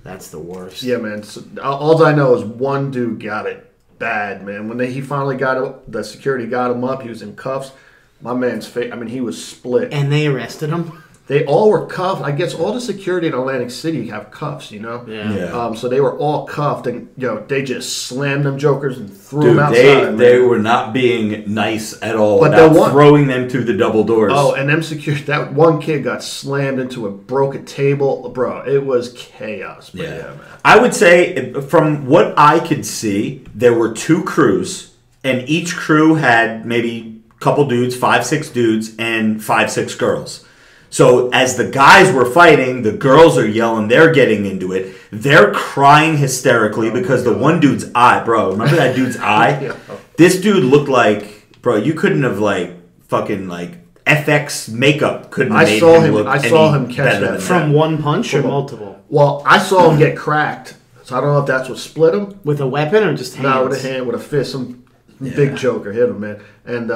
That's the worst. Yeah, man. So, all I know is one dude got it bad, man. When he finally the security got him up, he was in cuffs. My man's face, I mean, he was split. And they arrested him? They all were cuffed. I guess all the security in Atlantic City have cuffs, you know? Yeah. So they were all cuffed, and, they just slammed them jokers and threw Dude, them outside. they were not being nice at all But about throwing them through the double doors. Oh, and that one kid got slammed into broke a table. Bro, it was chaos. But yeah, man. I would say, from what I could see, there were 2 crews, and each crew had maybe a couple dudes, 5-6 dudes, and 5-6 girls. So as the guys were fighting, the girls are yelling, they're getting into it. They're crying hysterically because the one dude's eye, bro, remember that dude's eye? Yeah. This dude looked like, bro, you couldn't have like fucking like FX makeup couldn't have made him look I saw him catch better that than From one punch or multiple? Well, I saw him get cracked. So I don't know if that's what split him. With a weapon or just hands? No, with a hand, with a fist. Some big joker hit him, man. And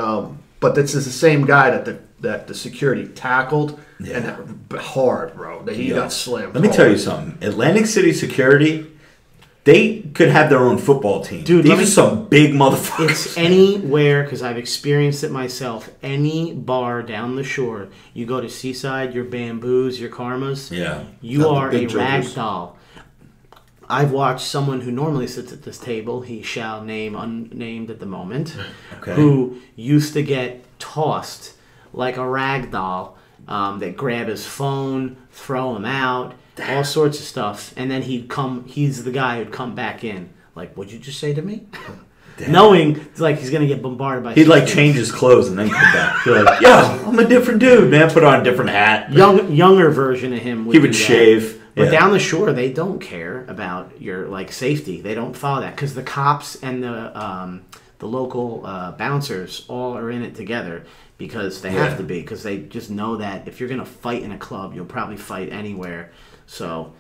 but this is the same guy that the security tackled. Yeah. And hard, bro. He got slammed. Let me tell you something. Atlantic City security, they could have their own football team. Dude, these are some big motherfuckers. It's anywhere, because I've experienced it myself. Any bar down the shore, you go to Seaside, your Bamboos, your Karmas. Yeah. You are a big rag jokers. doll. I've watched someone who normally sits at this table, he shall name unnamed at the moment, Okay. who used to get tossed like a rag doll. They grab his phone, throw him out, all sorts of stuff, and then he's the guy who'd come back in. Like, what'd you just say to me? Knowing like he's gonna get bombarded by. He'd like change his clothes and then come back. Be like, yo, I'm a different dude, man. Put on a different hat. Younger version of him. He would do that. shave. But Yeah. down the shore, they don't care about your like safety. They don't follow that because the cops and the local bouncers all are in it together because they have to be, because they just know that if you're gonna fight in a club, you'll probably fight anywhere. So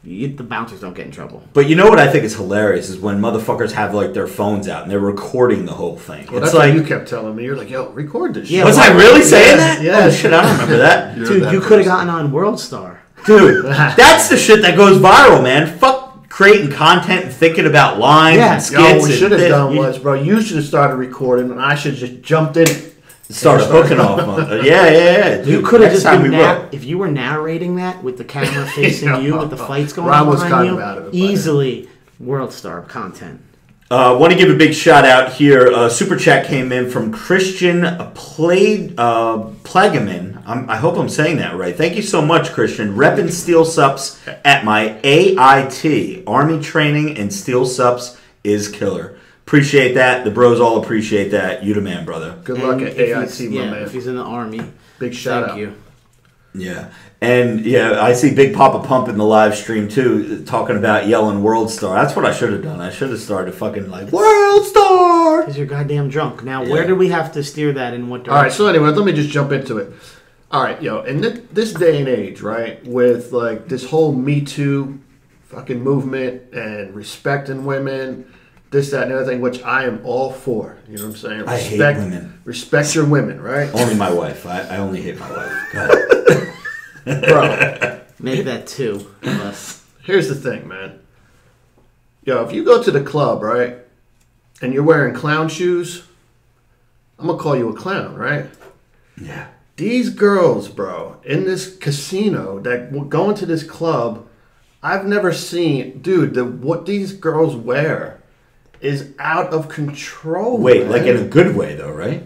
the bouncers don't get in trouble. But you know what I think is hilarious is when motherfuckers have like their phones out and they're recording the whole thing. Well, it's that's like, what you kept telling me. You're like, yo, record this shit. Yeah, was I really saying that? Yeah. Oh shit, I don't remember that. Dude, you could have gotten on World Star. Dude, that's the shit that goes viral, man. Fuck creating content and thinking about lines and skits. Yo, what we and should have this. done was, bro, you should have started recording and I should have just jumped in. Start hooking off. Yeah. You Dude, could have next just time been we will. if you were narrating that with the camera facing you, with the fights going Rob on was behind kind you, of out of it by easily World Star content. Want to give a big shout out here. Super chat came in from Christian Plagaman. I hope I'm saying that right. Thank you so much, Christian. Reppin' Steel Sups at my AIT. Army training and Steel Sups is killer. Appreciate that. The bros all appreciate that. You the man, brother. Good luck at if AIT, he's- my yeah, man. if he's in the Army, Big shout thank out. you. Yeah. And yeah, I see Big Papa Pump in the live stream too, talking about yelling World Star. That's what I should have done. I should have started fucking like World Star. Because you're goddamn drunk. Now, Yeah. where do we have to steer that in what direction? All right, so anyway, let me just jump into it. All right, yo, in this day and age, right, with like this whole Me Too fucking movement and respecting women, this, that, and the other thing, which I am all for. You know what I'm saying? I hate women. Respect your women, right? Only my wife. I only hate my wife. Go ahead. Bro, Make that 2 less. here's the thing, man. Yo, if you go to the club, right, and you're wearing clown shoes, I'm going to call you a clown, right? Yeah. These girls, bro, in this casino that go into this club, I've never seen, dude, what these girls wear is out of control. Wait, man. like in a good way, though, right?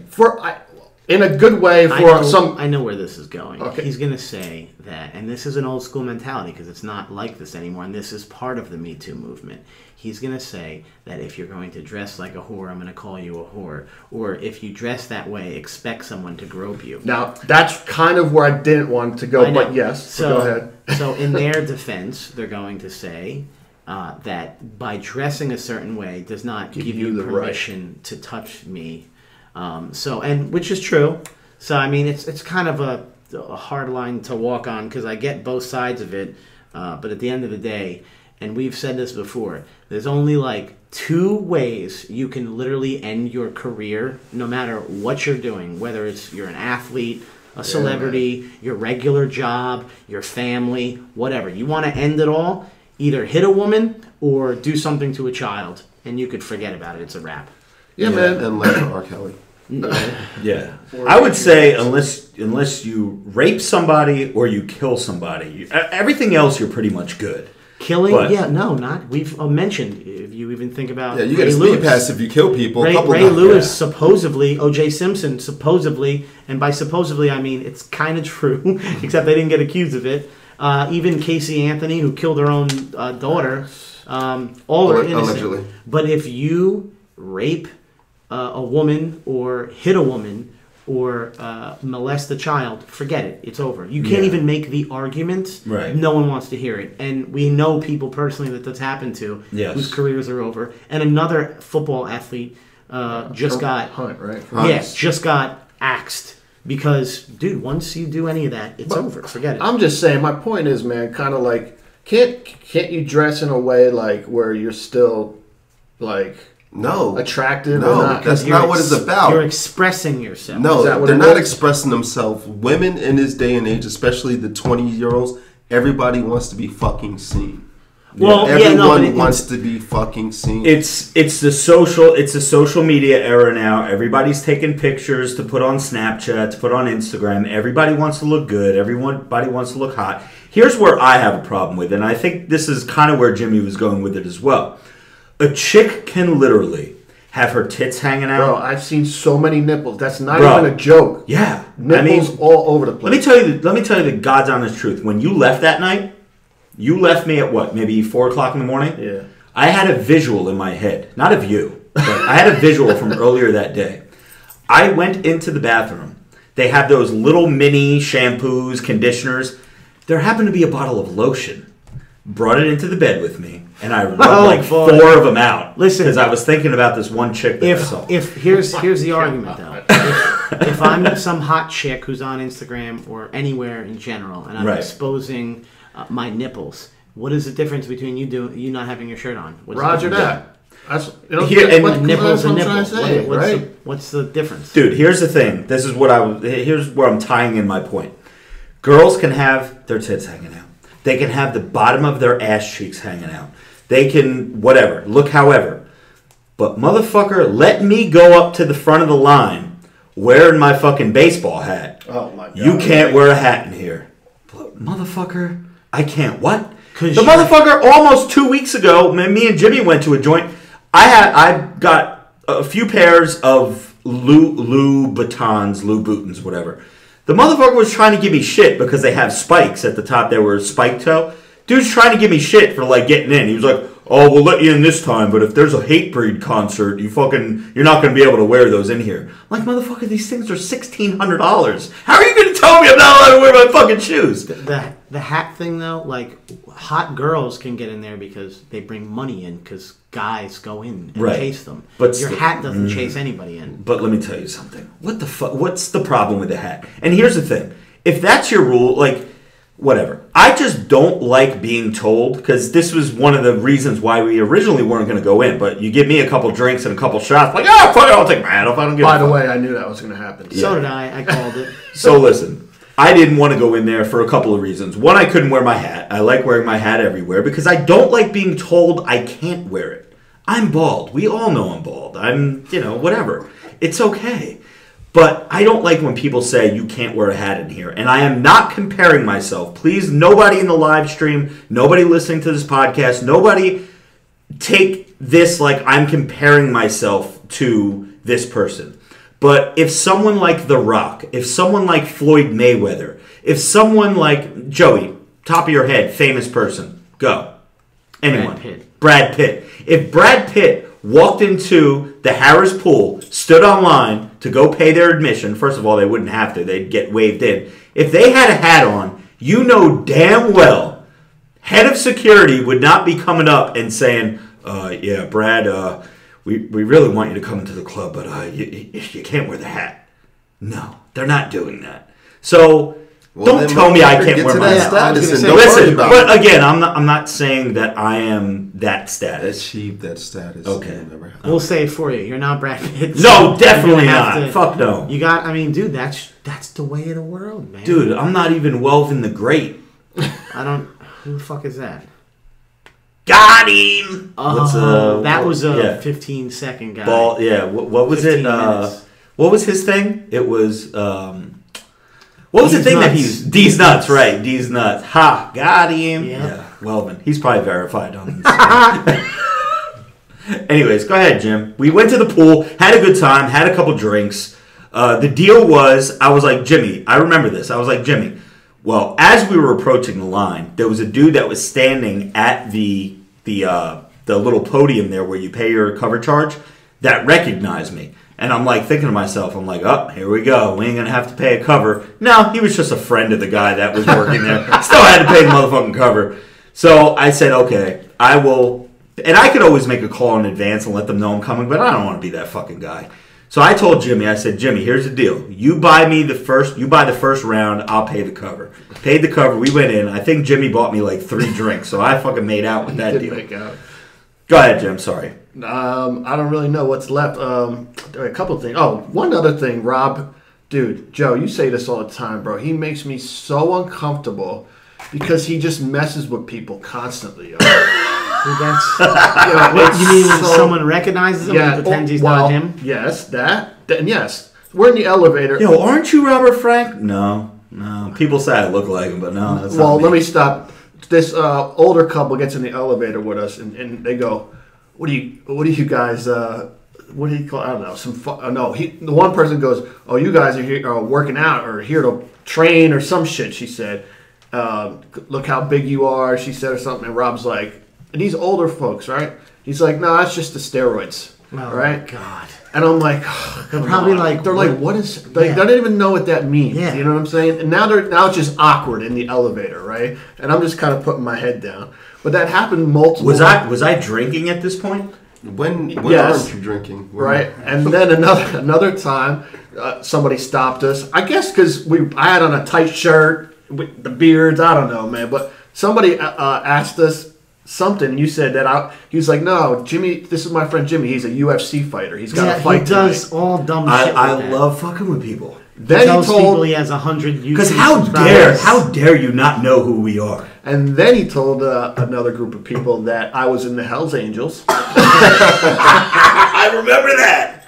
In a good way I know where this is going. Okay. He's going to say that, and this is an old school mentality because it's not like this anymore, and this is part of the Me Too movement. He's going to say that if you're going to dress like a whore, I'm going to call you a whore. Or if you dress that way, expect someone to grope you. Now, that's kind of where I didn't want to go, but yes. So, go ahead. So in their defense, they're going to say that by dressing a certain way does not give you the permission to touch me. Which is true. So I mean, it's kind of a hard line to walk on because I get both sides of it. But at the end of the day, and we've said this before, there's only like 2 ways you can literally end your career, no matter what you're doing, whether it's you're an athlete, a celebrity, your regular job, your family, whatever. You want to end it all, either hit a woman or do something to a child, and you could forget about it. It's a wrap. Yeah, man. And like R. Kelly. Yeah. I would say unless you rape somebody or you kill somebody, everything else you're pretty much good. Killing? But- Yeah, no, not. We've mentioned, if you even think about Yeah, you Ray get a speed Lewis. pass if you kill people. Ray Couple Ray times. Lewis supposedly, O.J. Simpson supposedly, and by supposedly I mean it's kind of true, except they didn't get accused of it. Even Casey Anthony, who killed her own daughter, all are innocent. Allegedly. But if you rape a woman or hit a woman or molest a child, forget it. It's over. You can't even make the argument. Right. No one wants to hear it. And we know people personally that that's happened to, Yes. whose careers are over. And another football athlete just got... Hunt, right? just got axed. Because, dude, once you do any of that, it's over. Forget it. I'm just saying, my point is, man, kind of like, can't you dress in a way like where you're still like No. attractive? No, or not? that's not what it's about. You're expressing yourself. Is that No, what they're it not is? expressing themselves. Women in this day and age, especially the 20-year-olds, everybody wants to be fucking seen. Well, Everyone wants to be fucking seen. It's the social media era now. Everybody's taking pictures to put on Snapchat, to put on Instagram. Everybody wants to look good. Everybody wants to look hot. Here's where I have a problem with, and I think this is kind of where Jimmy was going with it as well. A chick can literally have her tits hanging out. Bro, I've seen so many nipples. That's not Bro. even a joke. Yeah, Nipples all over the place. Let me tell you the God's honest truth. When you left that night, you left me at what? Maybe 4 o'clock in the morning. Yeah. I had a visual in my head, not of you, but I had a visual from earlier that day. I went into the bathroom. They have those little mini shampoos, conditioners. There happened to be a bottle of lotion. Brought it into the bed with me, and I rubbed boy. 4 of them out. Listen, because I was thinking about this one chick that I saw. If here's the argument though, if I'm some hot chick who's on Instagram or anywhere in general, and I'm Right. exposing my nipples, what is the difference between you not having your shirt on? What's the Roger difference? that. That's, you know, Here- and what, Nipples that's what and I'm trying nipples. to say, right? What's the difference? Dude, here's the thing. Here's where I'm tying in my point. Girls can have their tits hanging out. They can have the bottom of their ass cheeks hanging out. They can whatever, look however. But motherfucker, let me go up to the front of the line wearing my fucking baseball hat. Oh my god. You can't wear a hat in here. But motherfucker, I can't what? 'Cause The you- motherfucker almost 2 weeks ago, me and Jimmy went to a joint. I got a few pairs of Louboutins, whatever. The motherfucker was trying to give me shit because they have spikes at the top. They were spike toe. Dude's trying to give me shit for like getting in. He was like, "Oh, we'll let you in this time, but if there's a Hatebreed concert, you're not going to be able to wear those in here." I'm like, motherfucker, these things are $1,600. How are you going to tell me I'm not allowed to wear my fucking shoes? The hat thing though, like hot girls can get in there because they bring money in because guys go in and Right. chase them. But your still- hat doesn't chase anybody in. But let me tell you something. What the fuck? What's the problem with the hat? And here's the thing: if that's your rule, like, whatever. I just don't like being told, because this was one of the reasons why we originally weren't going to go in. But you give me a couple drinks and a couple shots, like, fuck it, I'll take my hat off. I don't give a fuck. By the way, I knew that was going to happen. So did I. I called it. So listen, I didn't want to go in there for a couple of reasons. One, I couldn't wear my hat. I like wearing my hat everywhere because I don't like being told I can't wear it. I'm bald. We all know I'm bald. I'm, whatever. It's okay. But I don't like when people say you can't wear a hat in here. And I am not comparing myself. Please, nobody in the live stream, nobody listening to this podcast, nobody take this like I'm comparing myself to this person. But if someone like The Rock, if someone like Floyd Mayweather, if someone like Joey, top of your head, famous person, go. Anyone. Brad Pitt. If Brad Pitt walked into the Harris Pool, stood online to go pay their admission. First of all, they wouldn't have to. They'd get waved in. If they had a hat on, you know damn well head of security would not be coming up and saying, yeah, Brad, we really want you to come into the club, but you can't wear the hat. No, they're not doing that. So don't tell me I can't wear my hat. Listen, but again, I'm not saying that I am that status. Achieve that status. Okay. We'll say it for you. You're not Brad Pitt. No, definitely not. Fuck no. You got, dude, that's the way of the world, man. Dude, I'm not even Welvin the Great. Who the fuck is that? Got him! That was a 15-second guy. What was it? What was his thing? It was, what was the thing that he's... D's nuts, right. D's nuts. Ha! Got him! Yeah. Welvin. He's probably verified on this. Anyways, go ahead, Jim. We went to the pool, had a good time, had a couple drinks. The deal was, I was like, Jimmy, I remember this. I was like, Jimmy, well, as we were approaching the line, there was a dude that was standing at the little podium there where you pay your cover charge that recognized me. And I'm like thinking to myself, I'm like, oh, here we go. We ain't going to have to pay a cover. No, he was just a friend of the guy that was working there. Still had to pay the motherfucking cover. So I said, okay, I will. And I could always make a call in advance and let them know I'm coming, but I don't want to be that fucking guy. So I told Jimmy, I said, Jimmy, here's the deal. You buy the first round, I'll pay the cover. Paid the cover, we went in. I think Jimmy bought me like 3 drinks, so I fucking made out with that deal. Make out. Go ahead, Jim, sorry. I don't really know what's left. A couple of things. Oh, one other thing, Rob. Dude, Joe, you say this all the time, bro. He makes me so uncomfortable because he just messes with people constantly. Dude, that's what you mean when someone recognizes him and pretends he's not him? Yes, and yes. We're in the elevator. Yo, aren't you Robert Frank? No. People say I look like him, but no, that's not me. Let me stop. This older couple gets in the elevator with us, and they go, "What do you guys? What do you call? I don't know. The one person goes, "Oh, you guys are here working out or here to train or some shit." She said, "Look how big you are." She said or something, and Rob's like, and these older folks, right? He's like, "No, that's just the steroids." Oh, right? God. And I'm like, they're probably like, they're like, what is? They don't even know what that means. Yeah. You know what I'm saying? And now it's just awkward in the elevator, right? And I'm just kind of putting my head down. But that happened multiple. Was I drinking at this point? When aren't you drinking? Right. And then another time, somebody stopped us. I guess because I had on a tight shirt with the beards. I don't know, man. But somebody asked us something. You said that he was like, no, Jimmy, this is my friend Jimmy. He's a UFC fighter. He's got to fight. He does all dumb shit. I love fucking with people. Then he tells people he has 100 YouTube. Because how dare you not know who we are? And then he told another group of people that I was in the Hells Angels. I remember that.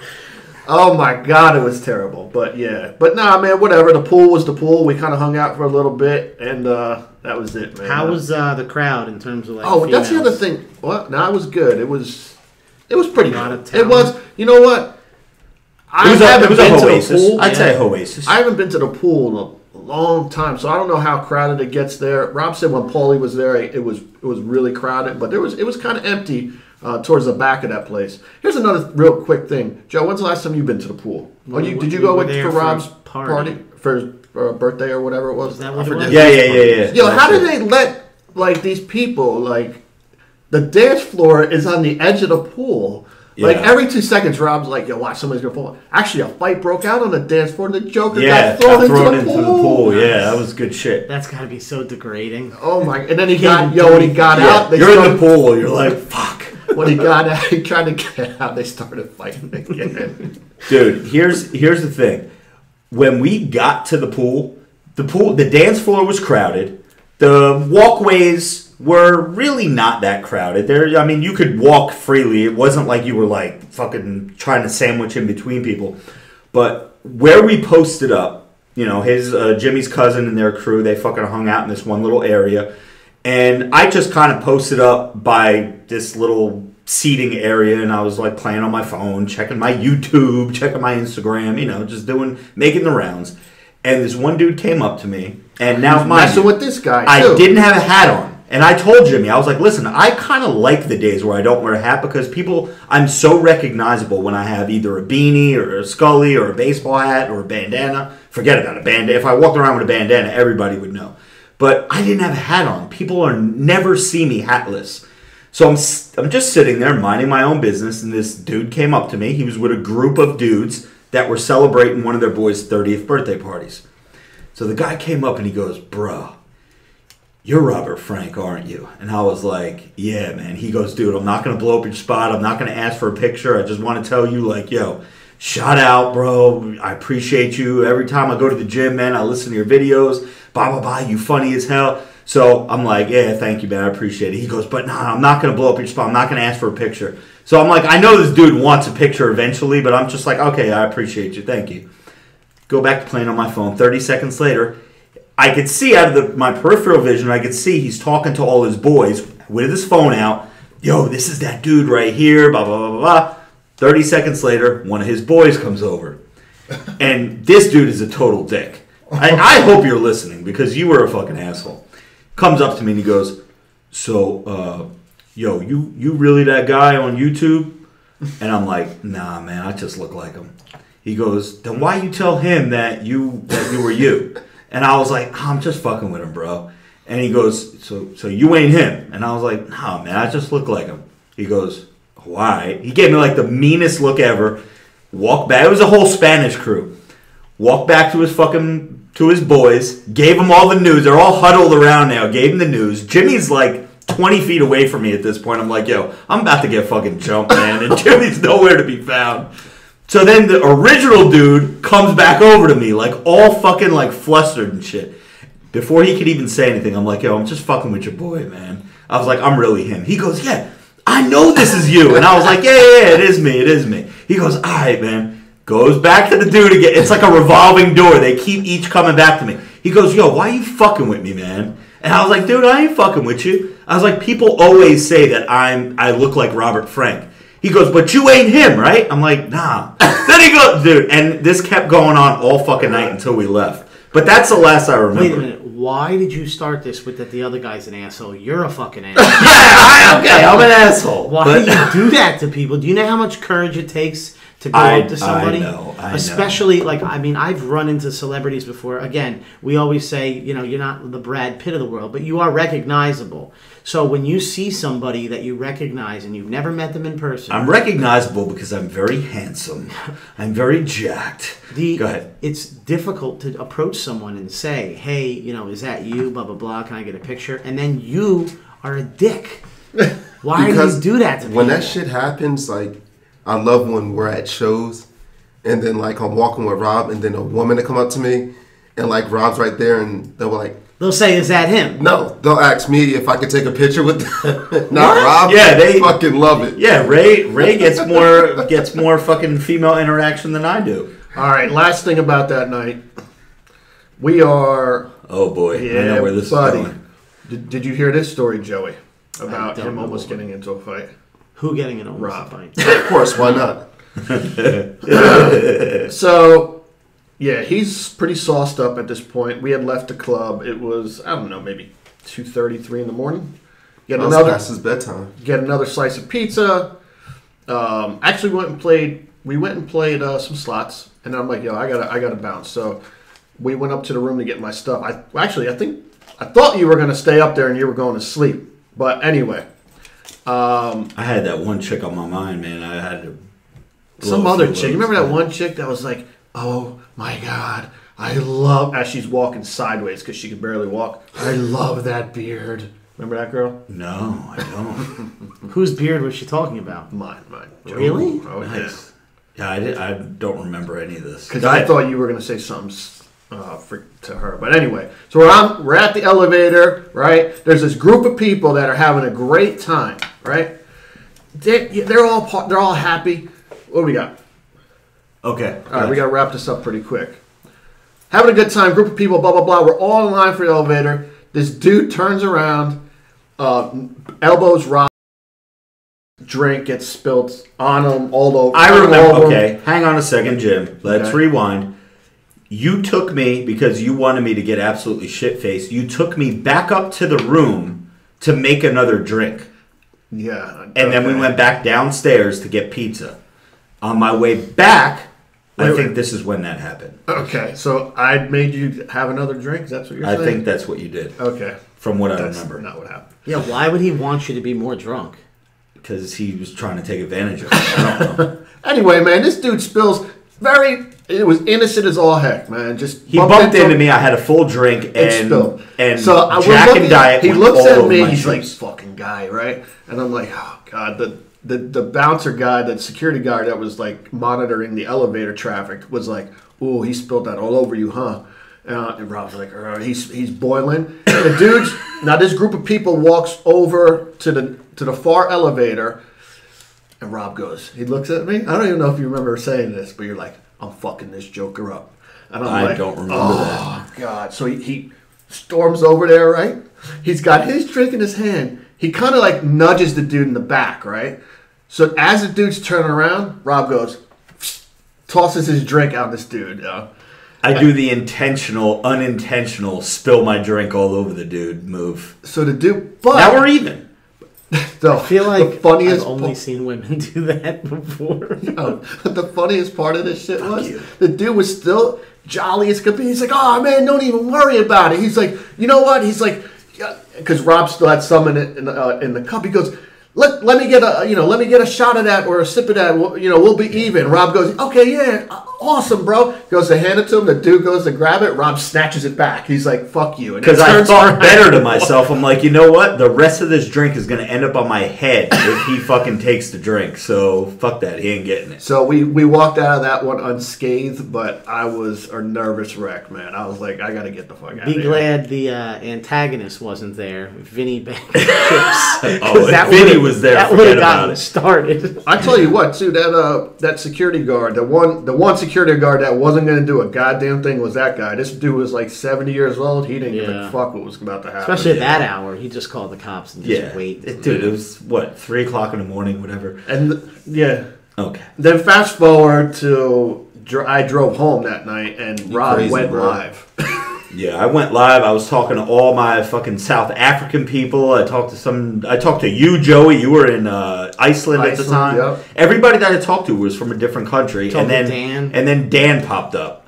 Oh my God, it was terrible. But yeah, nah, man, whatever. The pool was the pool. We kind of hung out for a little bit, and that was it, man. How was the crowd in terms of like? Oh, females? That's the other thing. Well, no, it was good. It was pretty good. It was. You know what? It was a Oasis. I'd say Oasis. I haven't been to the pool in a long time, so I don't know how crowded it gets there. Rob said when Paulie was there, it was really crowded, but it was kind of empty towards the back of that place. Here's another real quick thing, Joe. When's the last time you've been to the pool? Did you go for Rob's party for his birthday or whatever it was? Is that what it was? Yeah. Yo, how do they let like these people like the dance floor is on the edge of the pool? Like, Yeah. every 2 seconds, Rob's like, yo, watch, somebody's going to fall. Actually, a fight broke out on the dance floor, and the Joker Yeah, got thrown into into the pool. Yeah, that was good shit. That's got to be so degrading. Oh, my. And then when he got Yeah, out, you're in the pool. You're like, fuck. When he got out, he tried to get out, they started fighting again. Dude, here's the thing. When we got to the pool, the dance floor was crowded. The walkways were really not that crowded. There, I mean, you could walk freely. It wasn't like you were like fucking trying to sandwich in between people. But where we posted up, you know, his Jimmy's cousin and their crew, they fucking hung out in this one little area. And I just kind of posted up by this little seating area, and I was like playing on my phone, checking my YouTube, checking my Instagram, you know, just making the rounds. And this one dude came up to me, and now messing with this guy, too. I didn't have a hat on. And I told Jimmy, I was like, listen, I kind of like the days where I don't wear a hat because I'm so recognizable when I have either a beanie or a Scully or a baseball hat or a bandana. Forget about a bandana. If I walked around with a bandana, everybody would know. But I didn't have a hat on. People never see me hatless. So I'm just sitting there minding my own business, and this dude came up to me. He was with a group of dudes that were celebrating one of their boys' 30th birthday parties. So the guy came up and he goes, bro, you're Robert Frank, aren't you? And I was like, yeah, man. He goes, dude, I'm not going to blow up your spot. I'm not going to ask for a picture. I just want to tell you, like, yo, shout out, bro. I appreciate you. Every time I go to the gym, man, I listen to your videos. Blah, blah, blah. You funny as hell. So I'm like, yeah, thank you, man. I appreciate it. He goes, but nah, I'm not going to blow up your spot. I'm not going to ask for a picture. So I'm like, I know this dude wants a picture eventually, but I'm just like, okay, I appreciate you. Thank you. Go back to playing on my phone. 30 seconds later, I could see out of my peripheral vision, I could see he's talking to all his boys with his phone out. Yo, this is that dude right here, blah, blah, blah, blah. 30 seconds later, one of his boys comes over. And this dude is a total dick. I hope you're listening because you were a fucking asshole. Comes up to me and he goes, so, yo, you really that guy on YouTube? And I'm like, nah, man, I just look like him. He goes, then why you tell him that you were you? And I was like, I'm just fucking with him, bro. And he goes, so you ain't him? And I was like, nah, man, I just look like him. He goes, why? He gave me like the meanest look ever. Walked back. It was a whole Spanish crew. Walked back to his boys. Gave them all the news. They're all huddled around now. Gave him the news. Jimmy's like 20 feet away from me at this point. I'm like, yo, I'm about to get fucking jumped, man. And Jimmy's nowhere to be found. So then the original dude comes back over to me, like all fucking like flustered and shit. Before he could even say anything, I'm like, yo, I'm just fucking with your boy, man. I was like, I'm really him. He goes, yeah, I know this is you. And I was like, yeah, it is me. He goes, all right, man. Goes back to the dude again. It's like a revolving door. They keep each coming back to me. He goes, yo, why are you fucking with me, man? And I was like, dude, I ain't fucking with you. I was like, people always say that I look like Robert Frank. He goes, but you ain't him, right? I'm like, nah. Then he goes, dude, and this kept going on all fucking night until we left. But that's the last I remember. Wait a minute. Why did you start this with that the other guy's an asshole? You're a fucking asshole. Okay, I'm an asshole. Why do you do that to people? Do you know how much courage it takes to go up to somebody? I know. Especially, like, I mean, I've run into celebrities before. Again, we always say, you know, you're not the Brad Pitt of the world, but you are recognizable. So when you see somebody that you recognize and you've never met them in person... I'm recognizable because I'm very handsome. I'm very jacked. Go ahead. It's difficult to approach someone and say, hey, you know, is that you? Blah, blah, blah. Can I get a picture? And then you are a dick. Why do you do that to people? When that shit happens, like, I love when we're at shows and then, like, I'm walking with Rob and then a woman will come up to me and, like, Rob's right there and they'll be like... They'll say, is that him? No, they'll ask me if I could take a picture with them. Not Rob. Yeah, they fucking love it. Yeah, Ray gets more fucking female interaction than I do. All right, last thing about that night. We are... Oh, boy. Yeah, I know where this buddy. is going. Did you hear this story, Joey? About I him don't almost know. getting into a fight? Who getting an almost Rob. fight? Of course, why not? So, yeah, he's pretty sauced up at this point. We had left the club. It was, I don't know, maybe 2:30, 3 in the morning. Get That was past his bedtime. Get another slice of pizza. Actually, we went and played some slots, and then I'm like, yo, I gotta bounce. So we went up to the room to get my stuff. I thought you were gonna stay up there and you were going to sleep. But anyway, I had that one chick on my mind, man. I had to. Some other chick. You remember that one chick that was like, "Oh my God, I love," as she's walking sideways because she could barely walk. I love that beard. Remember that girl? No, I don't. Whose beard was she talking about? Mine. Really? Oh, Nice. Yeah, I don't remember any of this. Because I thought you were going to say something to her. But anyway, so we're at the elevator, right? There's this group of people that are having a great time, right? They're all happy. What do we got? Okay. All right, we got to wrap this up pretty quick. Having a good time, group of people, blah, blah, blah. We're all in line for the elevator. This dude turns around, elbows Rob, drink gets spilled on him all over. I remember. Okay, hang on a second, Jim. Let's rewind. You took me, because you wanted me to get absolutely shit-faced, you took me back up to the room to make another drink. Yeah. And then we went back downstairs to get pizza. On my way back, I think this is when that happened. Okay, so I made you have another drink? That's what you're saying? I think that's what you did. Okay. From what I That's remember. not what happened. Yeah, why would he want you to be more drunk? Because he was trying to take advantage of it. I don't know. Anyway, man, this dude spills it was innocent as all heck, man. Just He bumped into me. I had a full drink and spilled. And so Jack and Diet. He went looks all at over me. my He's like, shoes. "Fucking guy," right? And I'm like, "Oh God." The bouncer guy, the security guard that was like monitoring the elevator traffic, was like, "Ooh, he spilled that all over you, huh?" And Rob's like, "He's boiling." And the dude's now. This group of people walks over to the far elevator, and Rob goes. He looks at me. I don't even know if you remember saying this, but you're like, "I'm fucking this joker up," and I'm like, don't remember that. Oh God! So he storms over there, right? He's got his drink in his hand. He kind of like nudges the dude in the back, right? So as the dude's turning around, Rob goes, tosses his drink out this dude. I do the unintentional, spill my drink all over the dude move. So the dude, but Now we're even. I feel like the funniest I've only seen women do that before. No, but the funniest part of this shit was you. the dude was still jolly as could be. He's like, "Oh man, don't even worry about it." He's like, "You know what?" He's like, because Rob still had some in the cup. He goes, Let me get a shot of that or a sip of that. We'll be even." Rob goes, "Okay, yeah, awesome, bro." Goes to hand it to him. The dude goes to grab it. Rob snatches it back. He's like, "Fuck you." Because I thought better to myself. I'm like, you know what? The rest of this drink is going to end up on my head if he fucking takes the drink. So fuck that. He ain't getting it. So we walked out of that one unscathed, but I was a nervous wreck, man. I was like, I got to get the fuck out of here. Be glad the antagonist wasn't there. Vinny back chips. Oh, if Vinny was there, that would forget have about gotten it. it started. I tell you what, too, that security guard, the one security guard that wasn't going to do a goddamn thing was that guy. This dude was like 70 years old. He didn't give a fuck what was about to happen. Especially at that hour, he just called the cops and just wait. Dude, it was, 3 o'clock in the morning, whatever. And, Okay. Then fast forward to, I drove home that night, and Rob crazy, went bro. live. Yeah, I went live. I was talking to all my fucking South African people. I talked to you, Joey. You were in Iceland at the time. Yep. Everybody that I talked to was from a different country. Talked And to then Dan. And then Dan popped up.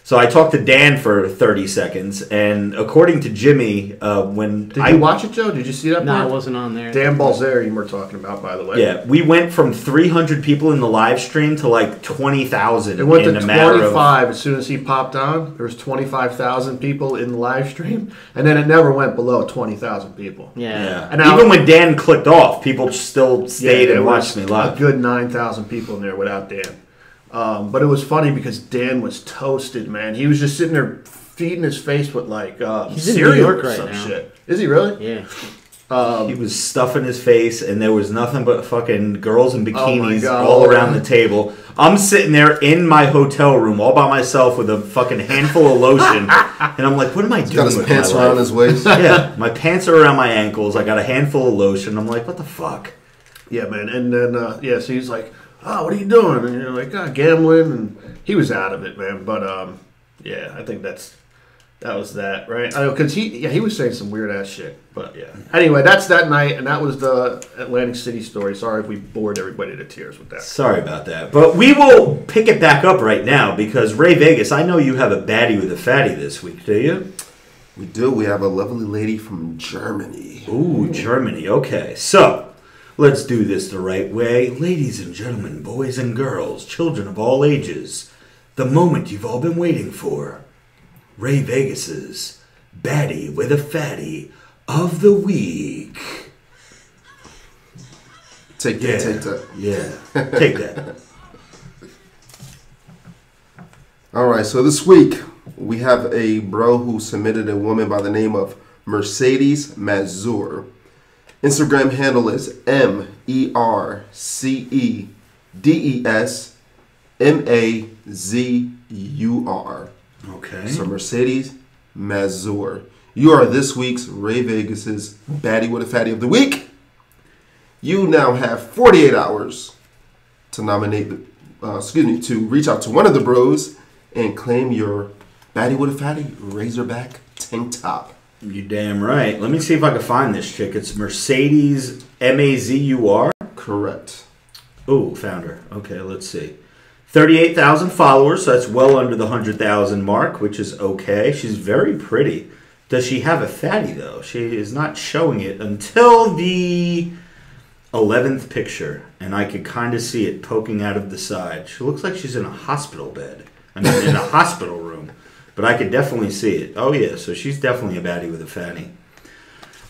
So I talked to Dan for 30 seconds, and according to Jimmy, when Did you watch it, Joe? Did you see that No, part? I wasn't on there. Dan Balzerian we're talking about, by the way. Yeah, we went from 300 people in the live stream to like 20,000 It went in to a matter of 25 as soon as he popped on. There was 25,000 people in the live stream, and then it never went below 20,000 people. Yeah. Yeah. And now- Even when Dan clicked off, people still stayed there and watched was me live. A good 9,000 people in there without Dan. But it was funny because Dan was toasted, man. He was just sitting there feeding his face with like He's in New cereal York or right some now. shit. Is he really? Yeah. He was stuffing his face, and there was nothing but fucking girls in bikinis God. all around the table. I'm sitting there in my hotel room all by myself with a fucking handful of lotion, and I'm like, what am I doing Got his with pants my around life? his waist. Yeah, my pants are around my ankles. I got a handful of lotion. I'm like, what the fuck? Yeah, man. And then so he's like, "Oh, what are you doing?" And you're like, "Gambling." And he was out of it, man. But I think that was that, right? I know because he was saying some weird ass shit. But yeah. Anyway, that's that night, and that was the Atlantic City story. Sorry if we bored everybody to tears with that. Sorry about that. But we will pick it back up right now because Ray Vegas, I know you have a baddie with a fatty this week, do you? We do. We have a lovely lady from Germany. Ooh, Germany. Okay. So, Let's do this the right way. Ladies and gentlemen, boys and girls, children of all ages, the moment you've all been waiting for. Ray Vegas's Baddie with a Fatty of the Week. Take that. Yeah, take that. All right, so this week we have a bro who submitted a woman by the name of Mercedes Mazur. Instagram handle is MERCEDESMAZUR. Okay. So Mercedes Mazur. You are this week's Ray Vegas's Baddie with a Fatty of the Week. You now have 48 hours to nominate, to reach out to one of the bros and claim your Baddie with a Fatty Razorback tank top. You damn right. Let me see if I can find this chick. It's Mercedes Mazur. Correct. Oh, found her. Okay, let's see. 38,000 followers, so that's well under the 100,000 mark, which is okay. She's very pretty. Does she have a fatty, though? She is not showing it until the 11th picture, and I could kind of see it poking out of the side. She looks like she's in a hospital bed. I mean, in a hospital room. But I could definitely see it. Oh, yeah, so she's definitely a baddie with a fatty.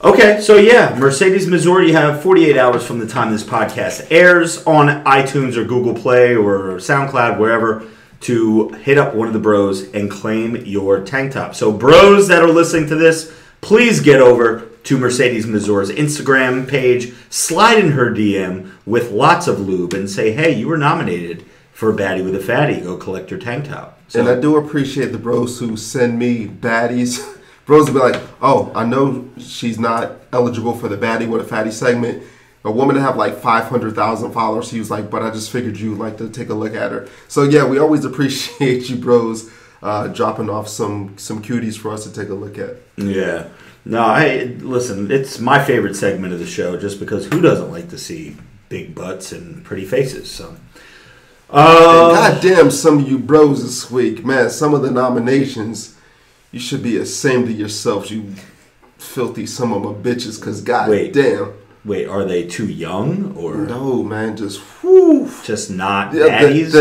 Okay, so yeah, Mercedes Mazur, you have 48 hours from the time this podcast airs on iTunes or Google Play or SoundCloud, wherever, to hit up one of the bros and claim your tank top. So bros that are listening to this, please get over to Mercedes Mazur's Instagram page, slide in her DM with lots of lube and say, hey, you were nominated for a baddie with a fatty. Go collect your tank top. So, and I do appreciate the bros who send me baddies. Bros will be like, oh, I know she's not eligible for the Baddie with a Fatty segment. A woman to have like 500,000 followers, he was like, but I just figured you'd like to take a look at her. So yeah, we always appreciate you bros dropping off some cuties for us to take a look at. Yeah. No, listen, it's my favorite segment of the show just because who doesn't like to see big butts and pretty faces? So. And goddamn, some of you bros this week, man, some of the nominations, you should be ashamed of yourselves, you filthy son of a bitches, because goddamn. Wait, are they too young or no, man? Just whoo, just not baddies.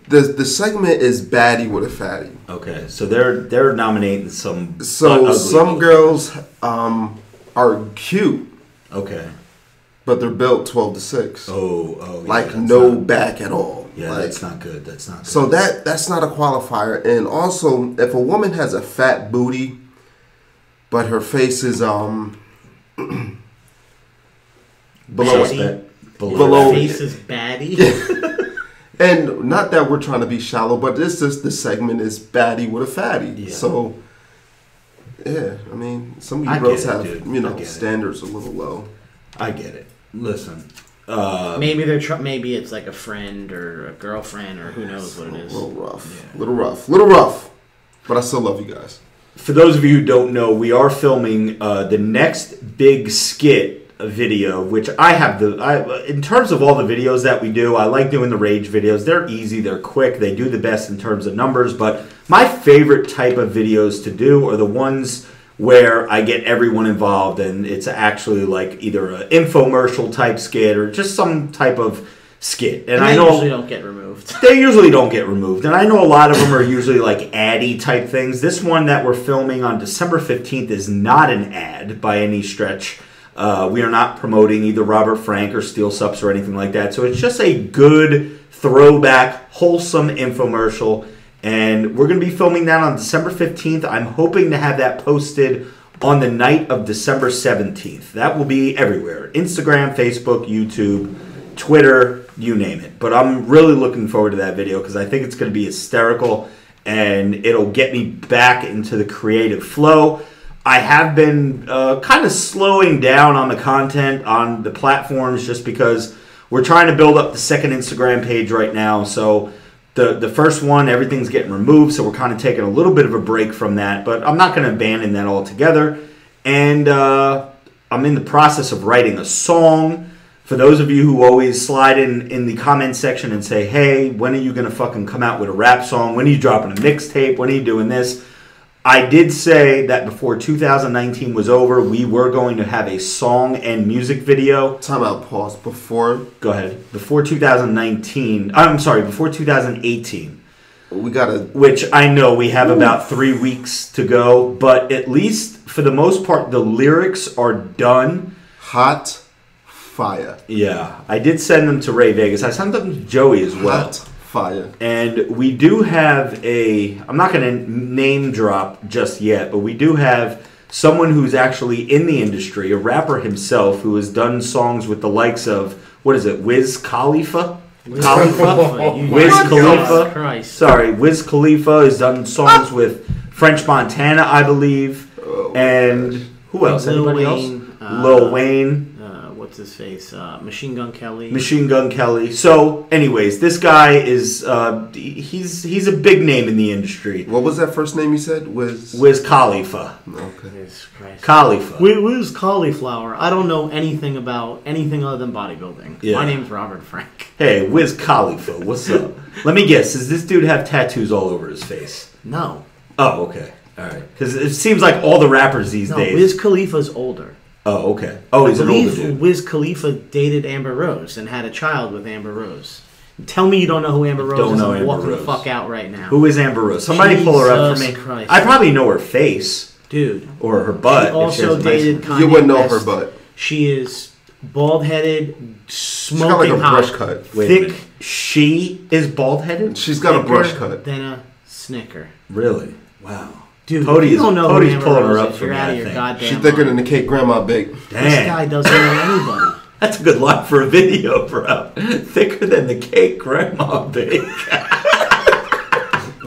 The segment is baddie with a fatty. Okay, so they're nominating some. So some girls are cute. Okay, but they're built 12-6. Oh, like yeah, no back at all. Yeah, like, that's not good. That's not good. So that's not a qualifier. And also, if a woman has a fat booty, but her face is below Her face is baddie. And not that we're trying to be shallow, but this segment is baddie with a fatty. Yeah. So yeah, I mean, some of you girls have standards a little low. I get it. Listen. Maybe maybe it's like a friend or a girlfriend or who knows what it is. A little rough. Yeah. Little rough. But I still love you guys. For those of you who don't know, we are filming the next big skit video, which in terms of all the videos that we do, I like doing the rage videos. They're easy, they're quick, they do the best in terms of numbers, but my favorite type of videos to do are the ones where I get everyone involved and it's actually like either an infomercial type skit or just some type of skit. And I know usually don't get removed. They usually don't get removed. And I know a lot of them are usually like addy type things. This one that we're filming on December 15th is not an ad by any stretch. We are not promoting either Robert Frank or Steel Sups or anything like that. So it's just a good throwback, wholesome infomercial. And we're going to be filming that on December 15th. I'm hoping to have that posted on the night of December 17th. That will be everywhere. Instagram, Facebook, YouTube, Twitter, you name it. But I'm really looking forward to that video because I think it's going to be hysterical and it'll get me back into the creative flow. I have been kind of slowing down on the content on the platforms just because we're trying to build up the second Instagram page right now. So the first one, everything's getting removed, so we're kind of taking a little bit of a break from that. But I'm not going to abandon that altogether. And I'm in the process of writing a song. For those of you who always slide in the comment section and say, hey, when are you going to fucking come out with a rap song? When are you dropping a mixtape? When are you doing this? I did say that before 2019 was over, we were going to have a song and music video. Time out, pause. Before. Go ahead. Before 2019. I'm sorry, before 2018. We gotta. Which I know we have about 3 weeks to go, but at least for the most part, the lyrics are done. Hot fire. Yeah. I did send them to Ray Vegas. I sent them to Joey as well. Hot fire. And we do have I'm not going to name drop just yet, but we do have someone who's actually in the industry, a rapper himself, who has done songs with the likes of, what is it, Wiz Khalifa? Wiz Khalifa. Christ. Sorry, Wiz Khalifa has done songs with French Montana, I believe. And who else? Lil Anybody Wayne, else? Lil Wayne. What's his face? Machine Gun Kelly. Machine Gun Kelly. So, anyways, this guy is he's a big name in the industry. What was that first name you said? Wiz Khalifa. Okay. Jesus Christ. Khalifa. Wiz Cauliflower. I don't know anything about anything other than bodybuilding. Yeah. My name's Robert Frank. Hey, Wiz Khalifa. What's up? Let me guess. Does this dude have tattoos all over his face? No. Oh, okay. All right. Because it seems like all the rappers these days. Wiz Khalifa's older. Oh, okay. Oh, he's an older dude. Wiz Khalifa dated Amber Rose and had a child with Amber Rose. Tell me you don't know who Amber Rose is. I'm walking the fuck out right now. Who is Amber Rose? Somebody pull her up for me. Christ. I probably know her face. Dude. Or her butt. She also dated Kanye You wouldn't know West. her butt. She is bald-headed, She's got like smoking a hot. brush cut. Thick. She is bald-headed? She's got a brush cut. Than a snicker. Really? Wow. Dude, Pody you don't know who Pody's Amber pulling her Rose up is. for You're me, out I of your think. goddamn She's thicker mind. than the cake grandma baked. Damn. This guy doesn't know anybody. That's a good line for a video, bro. Thicker than the cake grandma baked.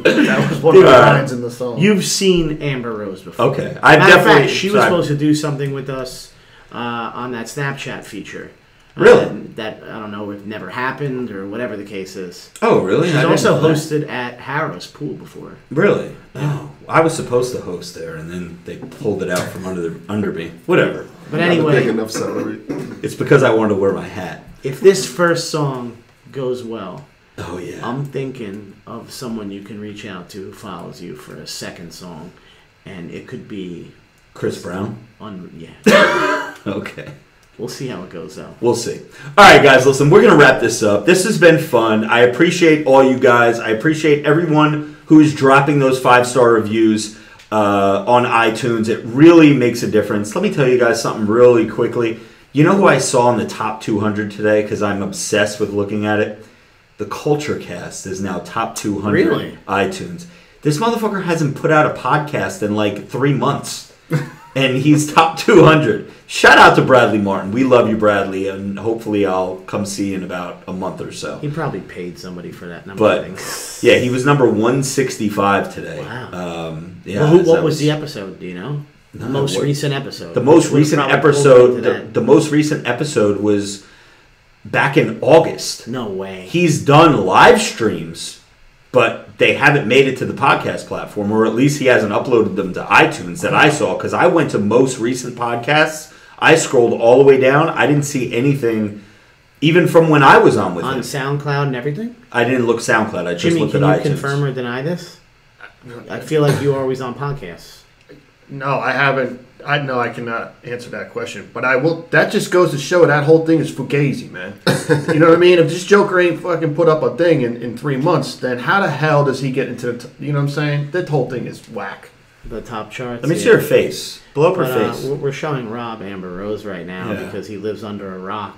That was one of the lines in the song. You've seen Amber Rose before. Okay. I Matter of definitely... fact, she was supposed to do something with us on that Snapchat feature. Really? That, I don't know, if never happened or whatever the case is. Oh, really? She's I didn't also know that. hosted at Harrow's Pool before. Really? Oh, I was supposed to host there, and then they pulled it out from under me. Whatever. But Not a big anyway, enough salary. It's because I wanted to wear my hat. if this first song goes well, Oh, yeah. I'm thinking of someone you can reach out to who follows you for a second song. And it could be... Chris Brown? Yeah. Okay. We'll see how it goes, though. We'll see. All right, guys, listen, we're going to wrap this up. This has been fun. I appreciate all you guys. I appreciate everyone who is dropping those 5-star reviews on iTunes. It really makes a difference. Let me tell you guys something really quickly. You know who I saw in the top 200 today because I'm obsessed with looking at it? The Culture Cast is now top 200 Really? iTunes. This motherfucker hasn't put out a podcast in like 3 months. And he's top 200. Shout out to Bradley Martin. We love you, Bradley, and hopefully I'll come see you in about a month or so. He probably paid somebody for that number. But I think. yeah, he was number 165 today. Wow. Yeah. Well, what that was the episode? Do you know? The No, most what- recent episode. The most Which recent probably pulled episode. into that. The most recent episode was back in August. No way. He's done live streams, but they haven't made it to the podcast platform, or at least he hasn't uploaded them to iTunes that I saw. Because I went to most recent podcasts, I scrolled all the way down. I didn't see anything, even from when I was on with On him. SoundCloud and everything? I didn't look SoundCloud. I just Jimmy, looked can at you iTunes. confirm or deny this? I feel like you're always on podcasts. No, I haven't. I know I cannot answer that question, but I will. That just goes to show that whole thing is fugazi, man. You know what I mean? If this Joker ain't fucking put up a thing in 3 months, then how the hell does he get into the? You know what I'm saying? That whole thing is whack. The top charts. Let me see her face. Blow up her But, face. we're showing Rob Amber Rose right now Yeah. because he lives under a rock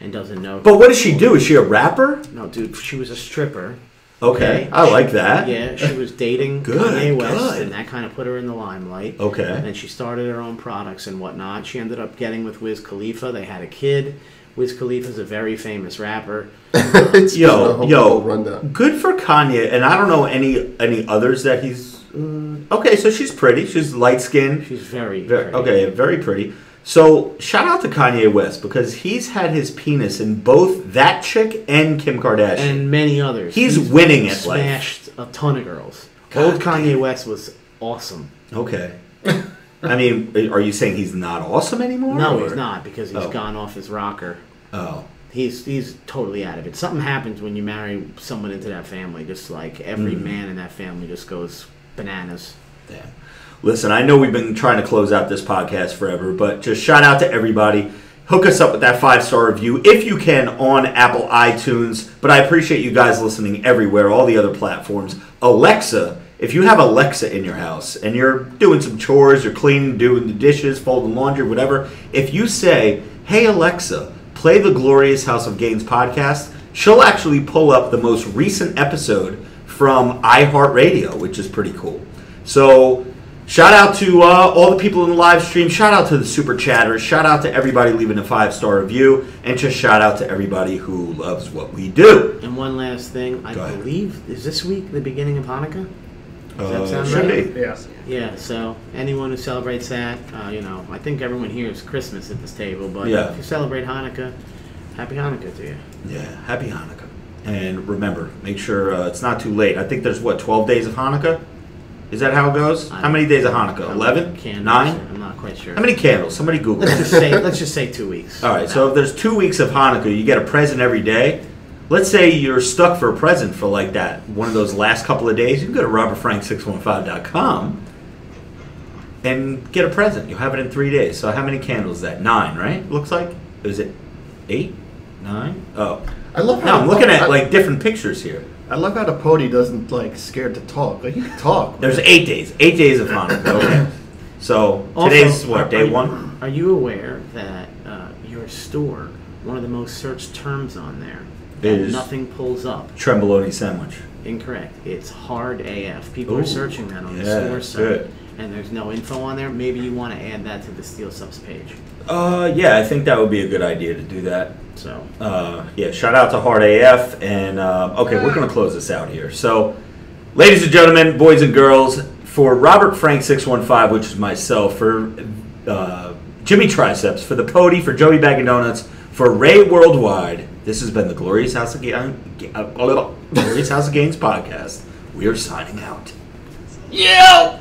and doesn't know. But what does she do? Is she a rapper? No, dude, she was a stripper. Okay, I like that. Yeah, she was dating Good, Kanye West, good. and that kind of put her in the limelight. Okay. And then she started her own products and whatnot. She ended up getting with Wiz Khalifa. They had a kid. Wiz Khalifa's a very famous rapper. It's been a whole rundown. Good for Kanye, and I don't know any others that he's. Okay, so she's pretty. She's light skinned. She's very, Okay, very pretty. So shout out to Kanye West because he's had his penis in both that chick and Kim Kardashian. and many others. He's winning at life. Smashed a ton of girls. God Old Kanye West was awesome. Okay. I mean, are you saying he's not awesome anymore? No, or- he's not because he's Oh. gone off his rocker. Oh. He's totally out of it. Something happens when you marry someone into that family. Just like every man in that family just goes bananas. Damn. listen, I know we've been trying to close out this podcast forever, but just shout out to everybody. Hook us up with that 5-star review if you can on Apple iTunes. But I appreciate you guys listening everywhere, all the other platforms. Alexa, if you have Alexa in your house and you're doing some chores, you're cleaning, doing the dishes, folding laundry, whatever, if you say, hey Alexa, play the Glorious House of Gains podcast, she'll actually pull up the most recent episode from iHeartRadio, which is pretty cool. So shout out to all the people in the live stream. Shout out to the super chatters. Shout out to everybody leaving a 5-star review. And just shout out to everybody who loves what we do. And one last thing. I believe, is this week the beginning of Hanukkah? Does that sound Should right? be. Yes. Yeah, so anyone who celebrates that, I think everyone here is Christmas at this table. But Yeah. if you celebrate Hanukkah, happy Hanukkah to you. Yeah, happy Hanukkah. And remember, make sure it's not too late. I think there's, 12 days of Hanukkah? Is that how it goes? How many days of Hanukkah? 11? Candles, 9? I'm not quite sure. How many candles? Somebody Google Let's it. just say 2 weeks. All right, so if there's 2 weeks of Hanukkah, you get a present every day. Let's say you're stuck for a present for like that, one of those last couple of days. You can go to robertfrank615.com and get a present. You'll have it in 3 days. So how many candles is that? 9, right? Looks like. Is it 8? 9? Oh. I love No, how I'm looking at like different pictures here. I love how the Pody doesn't scared to talk. Like, you can talk. There's 8 days. 8 days of Hanukkah. Okay. So today's what, day 1? Are you aware that your store, one of the most searched terms on there, Is nothing pulls up? Tremboloni sandwich. Incorrect. It's hard AF. People are searching that on the yeah, store site. good. And there's no info on there. Maybe you want to add that to the Steel Subs page. Yeah, I think that would be a good idea to do that. So, Yeah, shout out to Hard AF. And, okay, we're going to close this out here. So, ladies and gentlemen, boys and girls, for Robert Frank 615, which is myself, for Jimmy Triceps, for the Pody, for Joey Bag of Donuts, for Ray Worldwide, this has been the Glorious House of Gains podcast. We are signing out. yeah!